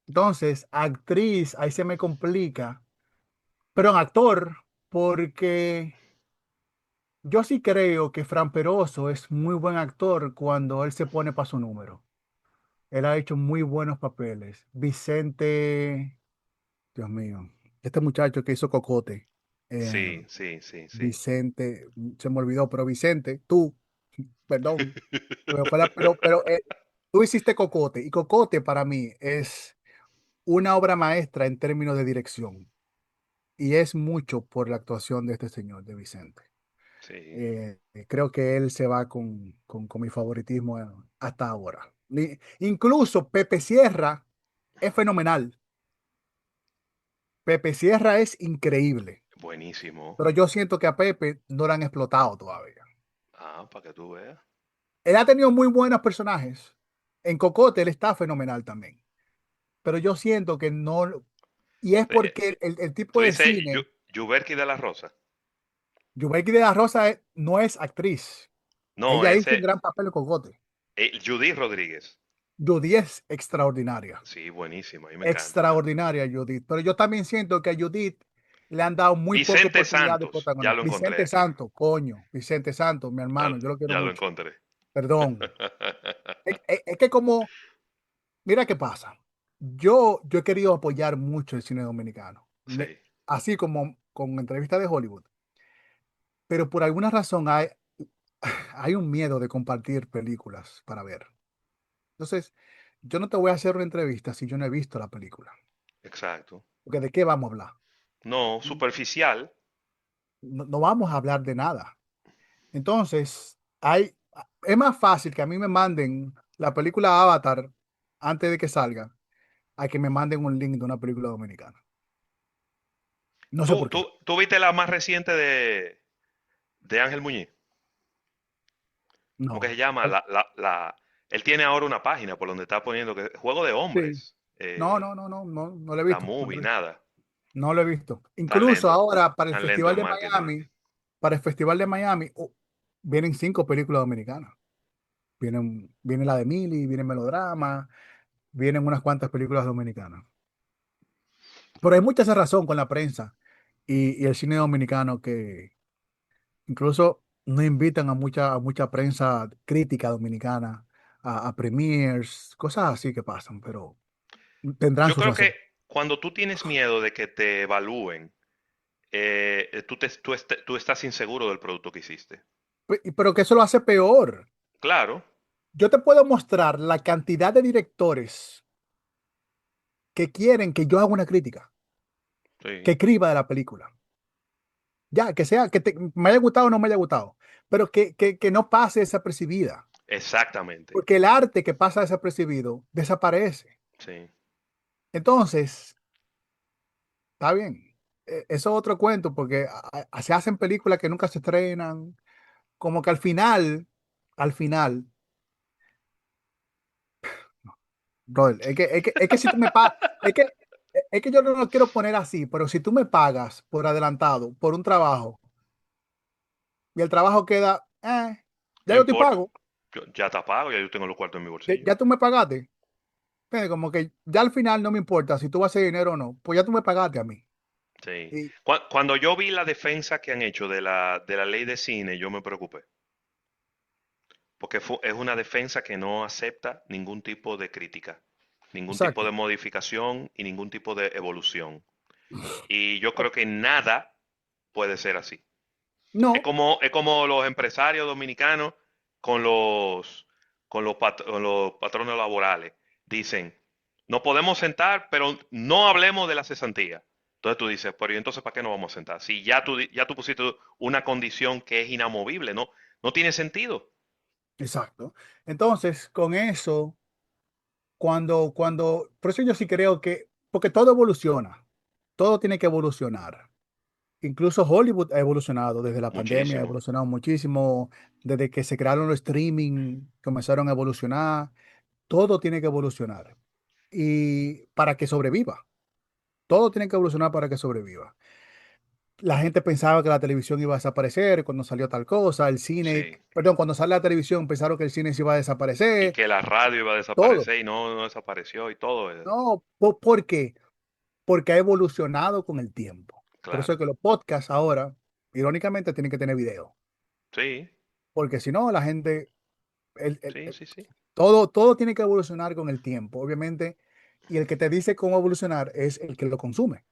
Entonces, actriz, ahí se me complica. Pero en actor, porque yo sí creo que Fran Peroso es muy buen actor cuando él se pone para su número. Él ha hecho muy buenos papeles. Vicente, Dios mío, este muchacho que hizo Cocote. eh, Sí, sí, sí, sí. Vicente, se me olvidó, pero Vicente, tú, perdón, pero tú hiciste Cocote y Cocote para mí es una obra maestra en términos de dirección y es mucho por la actuación de este señor, de Vicente. Sí. Eh, Creo que él se va con mi favoritismo hasta ahora. Incluso Pepe Sierra es fenomenal. Pepe Sierra es increíble, Buenísimo. pero yo siento que a Pepe no lo han explotado todavía. Ah, para que tú veas. Él ha tenido muy buenos personajes. En Cocote él está fenomenal también. Pero yo siento que no. Y es Eh, porque el Tú tipo de dices cine, Yuberki de la Rosa. Yubeiki de la Rosa no es actriz. No, Ella hizo ese, un gran papel en Cocote. Judy Rodríguez. Judy es extraordinaria. Sí, buenísimo, a mí me encanta. Extraordinaria Judith. Pero yo también siento que a Judith le han dado muy poca Vicente oportunidad de Santos, ya protagonista. lo encontré Vicente aquí. Santos, coño. Vicente Santos, mi Ya, hermano, yo lo quiero ya lo mucho. encontré. Perdón. Es que como, mira qué pasa. Yo he querido apoyar mucho el cine dominicano, Sí, así como con entrevistas de Hollywood, pero por alguna razón hay un miedo de compartir películas para ver. Entonces, yo no te voy a hacer una entrevista si yo no he visto la película, exacto. porque ¿de qué vamos a hablar? No, superficial. No, no vamos a hablar de nada. Entonces, es más fácil que a mí me manden la película Avatar antes de que salga, a que me manden un link de una película dominicana. No sé ¿Tú, por qué. tú, tú viste la más reciente de Ángel Muñiz? ¿Cómo que No. se llama? Él tiene ahora una página por donde está poniendo que Juego de Sí. Hombres. No lo he La visto. No lo movie, he visto. nada. No lo he visto. Tan Incluso lento, ahora tan lento el marketing. Para el Festival de Miami, vienen 5 películas dominicanas. Viene la de Mili, viene Melodrama, vienen unas cuantas películas dominicanas. Pero hay mucha esa razón con la prensa y el cine dominicano que incluso no invitan a mucha prensa crítica dominicana, a premiers, cosas así que pasan, pero tendrán Yo sus creo que razones. cuando tú tienes miedo de que te evalúen, tú estás inseguro del producto que hiciste. Pero que eso lo hace peor. Claro, Yo te puedo mostrar la cantidad de directores que quieren que yo haga una crítica, que sí, escriba de la película. Ya, que sea, me haya gustado o no me haya gustado, pero que no pase desapercibida, exactamente. porque el arte que pasa desapercibido desaparece. Sí. Entonces, está bien. Eso es otro cuento, porque se hacen películas que nunca se estrenan, como que al final, brother, es que si tú me pagas, es que yo no lo quiero poner así, pero si tú me pagas por adelantado, por un trabajo, y el trabajo queda, No ya yo te importa. pago, Ya te pago, ya yo tengo los cuartos en mi ya, bolsillo. ya tú me pagaste. Como que ya al final no me importa si tú vas a hacer dinero o no, pues ya tú me pagaste a mí. Sí. Y Cuando yo vi la defensa que han hecho de la ley de cine, yo me preocupé. Porque es una defensa que no acepta ningún tipo de crítica, ningún tipo de exacto. modificación y ningún tipo de evolución. Y yo creo que nada puede ser así. No, Es como los empresarios dominicanos con con los patrones laborales. Dicen, nos podemos sentar, pero no hablemos de la cesantía. Entonces tú dices, pero ¿y entonces para qué nos vamos a sentar? Si ya tú pusiste una condición que es inamovible, ¿no? No tiene sentido. exacto. Entonces, con eso, por eso yo sí creo que, porque todo evoluciona, todo tiene que evolucionar. Incluso Hollywood ha evolucionado desde la pandemia, ha Muchísimo. evolucionado muchísimo, desde que se crearon los streaming, comenzaron a evolucionar, todo tiene que evolucionar. Y para que sobreviva, todo tiene que evolucionar para que sobreviva. La gente pensaba que la televisión iba a desaparecer cuando salió tal cosa, el cine, Sí. perdón, cuando sale la televisión pensaron que el cine se iba a Y desaparecer, que la radio iba a todo. desaparecer y no desapareció y todo eso. No, ¿por qué? Porque ha evolucionado con el tiempo. Por eso es Claro. que los podcasts ahora, irónicamente, tienen que tener video. Sí, Porque si no, la gente, sí, sí, sí. todo tiene que evolucionar con el tiempo, obviamente. Y el que te dice cómo evolucionar es el que lo consume,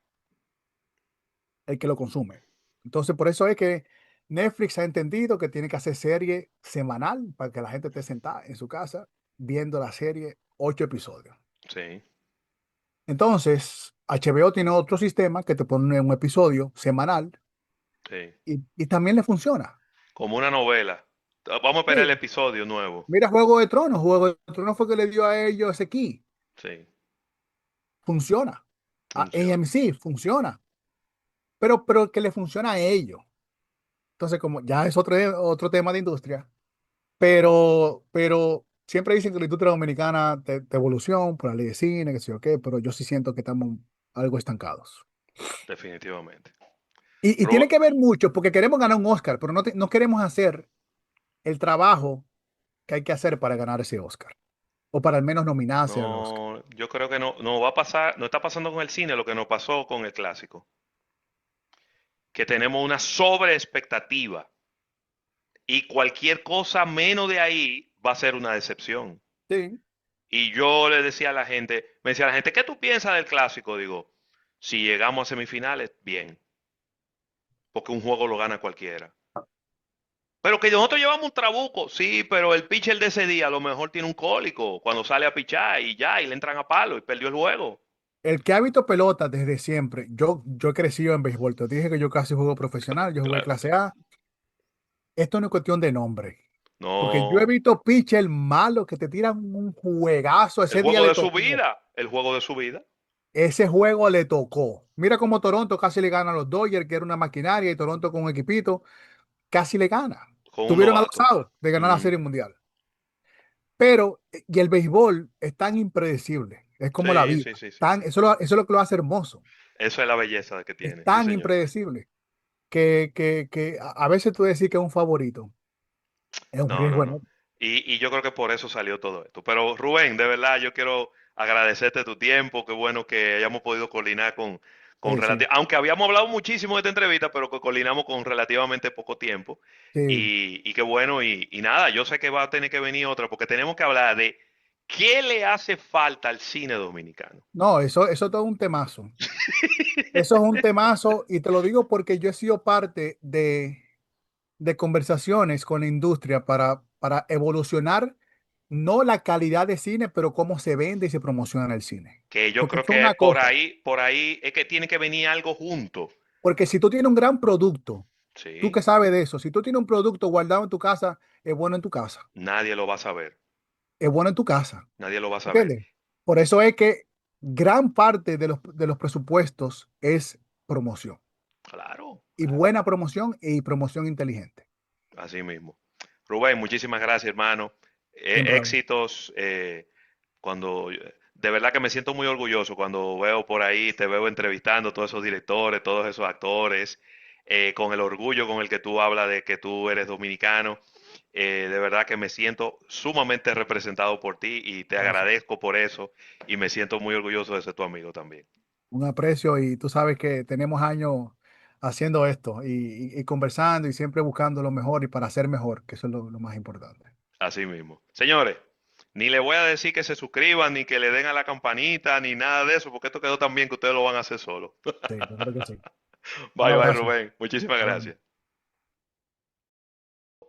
el que lo consume. Entonces, por eso es que Netflix ha entendido que tiene que hacer serie semanal para que la gente esté sentada en su casa viendo la serie 8 episodios. Sí, Entonces, HBO tiene otro sistema que te pone un episodio semanal sí. y también le funciona. Como una novela. Vamos a esperar el Sí. episodio nuevo. Mira Juego de Tronos fue que le dio a ellos ese key. Sí, Funciona. A funciona. AMC funciona. Pero que le funciona a ellos. Entonces, como ya es otro tema de industria, pero siempre dicen que la industria dominicana te evoluciona por la ley de cine, que sé yo qué, pero yo sí siento que estamos algo estancados. Definitivamente. Y tiene Ru- que ver mucho porque queremos ganar un Oscar, pero no queremos hacer el trabajo que hay que hacer para ganar ese Oscar, o para al menos nominarse al Oscar. no, yo creo que no va a pasar, no está pasando con el cine lo que nos pasó con el clásico. Que tenemos una sobreexpectativa y cualquier cosa menos de ahí va a ser una decepción. Sí. Y yo le decía a la gente, me decía la gente, ¿qué tú piensas del clásico? Digo, si llegamos a semifinales, bien, porque un juego lo gana cualquiera. Pero que nosotros llevamos un trabuco, sí, pero el pitcher de ese día a lo mejor tiene un cólico cuando sale a pichar y ya, y le entran a palo y perdió el juego. El que ha visto pelota desde siempre, yo he crecido en béisbol, te dije que yo casi juego profesional, yo jugué Claro. clase A, esto no es cuestión de nombre, porque yo he No, visto pitchers malos que te tiran un juegazo, el ese día juego le de su tocó, vida, el juego de su vida. ese juego le tocó. Mira cómo Toronto casi le gana a los Dodgers, que era una maquinaria, y Toronto con un equipito, casi le gana. Con un Tuvieron a novato. 2 outs de ganar la Mm, Serie Mundial. Pero, y el béisbol es tan impredecible, es como la sí, vida, sí, sí, sí, sí. eso es lo que lo hace hermoso, Eso es la belleza que es tiene, sí, tan señor. impredecible que a veces tú decir que es un favorito, es un No, no, riesgo no. enorme. Y yo creo que por eso salió todo esto. Pero Rubén, de verdad, yo quiero agradecerte tu tiempo. Qué bueno que hayamos podido coordinar con Sí, sí, aunque habíamos hablado muchísimo de esta entrevista, pero que coordinamos con relativamente poco tiempo. sí. Y qué bueno. Y nada, yo sé que va a tener que venir otra, porque tenemos que hablar de qué le hace falta al cine dominicano. No, eso es todo un temazo. Eso es un temazo y te lo digo porque yo he sido parte de conversaciones con la industria para evolucionar, no la calidad de cine, pero cómo se vende y se promociona el cine. Que yo Porque creo eso es que una cosa. por ahí es que tiene que venir algo junto. Porque si tú tienes un gran producto, tú Sí, que sabes de eso, si tú tienes un producto guardado en tu casa, es bueno en tu casa. nadie lo va a saber. Es bueno en tu casa. Nadie lo va a saber. ¿Entiendes? Por eso es que gran parte de los presupuestos es promoción. Claro, Y claro. buena promoción y promoción inteligente. Así mismo. Rubén, muchísimas gracias, hermano. Siempre, Éxitos. Cuando de verdad que me siento muy orgulloso cuando veo por ahí, te veo entrevistando todos esos directores, todos esos actores, con el orgullo con el que tú hablas de que tú eres dominicano. De verdad que me siento sumamente representado por ti y te gracias. agradezco por eso y me siento muy orgulloso de ser tu amigo también. Un aprecio y tú sabes que tenemos años haciendo esto y conversando y siempre buscando lo mejor y para ser mejor, que eso es lo más importante. Así mismo. Señores, ni le voy a decir que se suscriban, ni que le den a la campanita, ni nada de eso, porque esto quedó tan bien que ustedes lo van a hacer solo. Sí, yo creo que sí. Un Bye bye, abrazo. Rubén. Muchísimas Igual. gracias.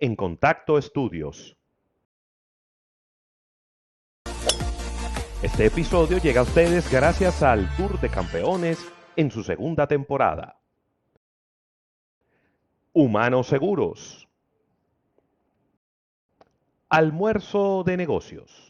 En Contacto Estudios. Este episodio llega a ustedes gracias al Tour de Campeones en su segunda temporada. Humanos Seguros. Almuerzo de negocios.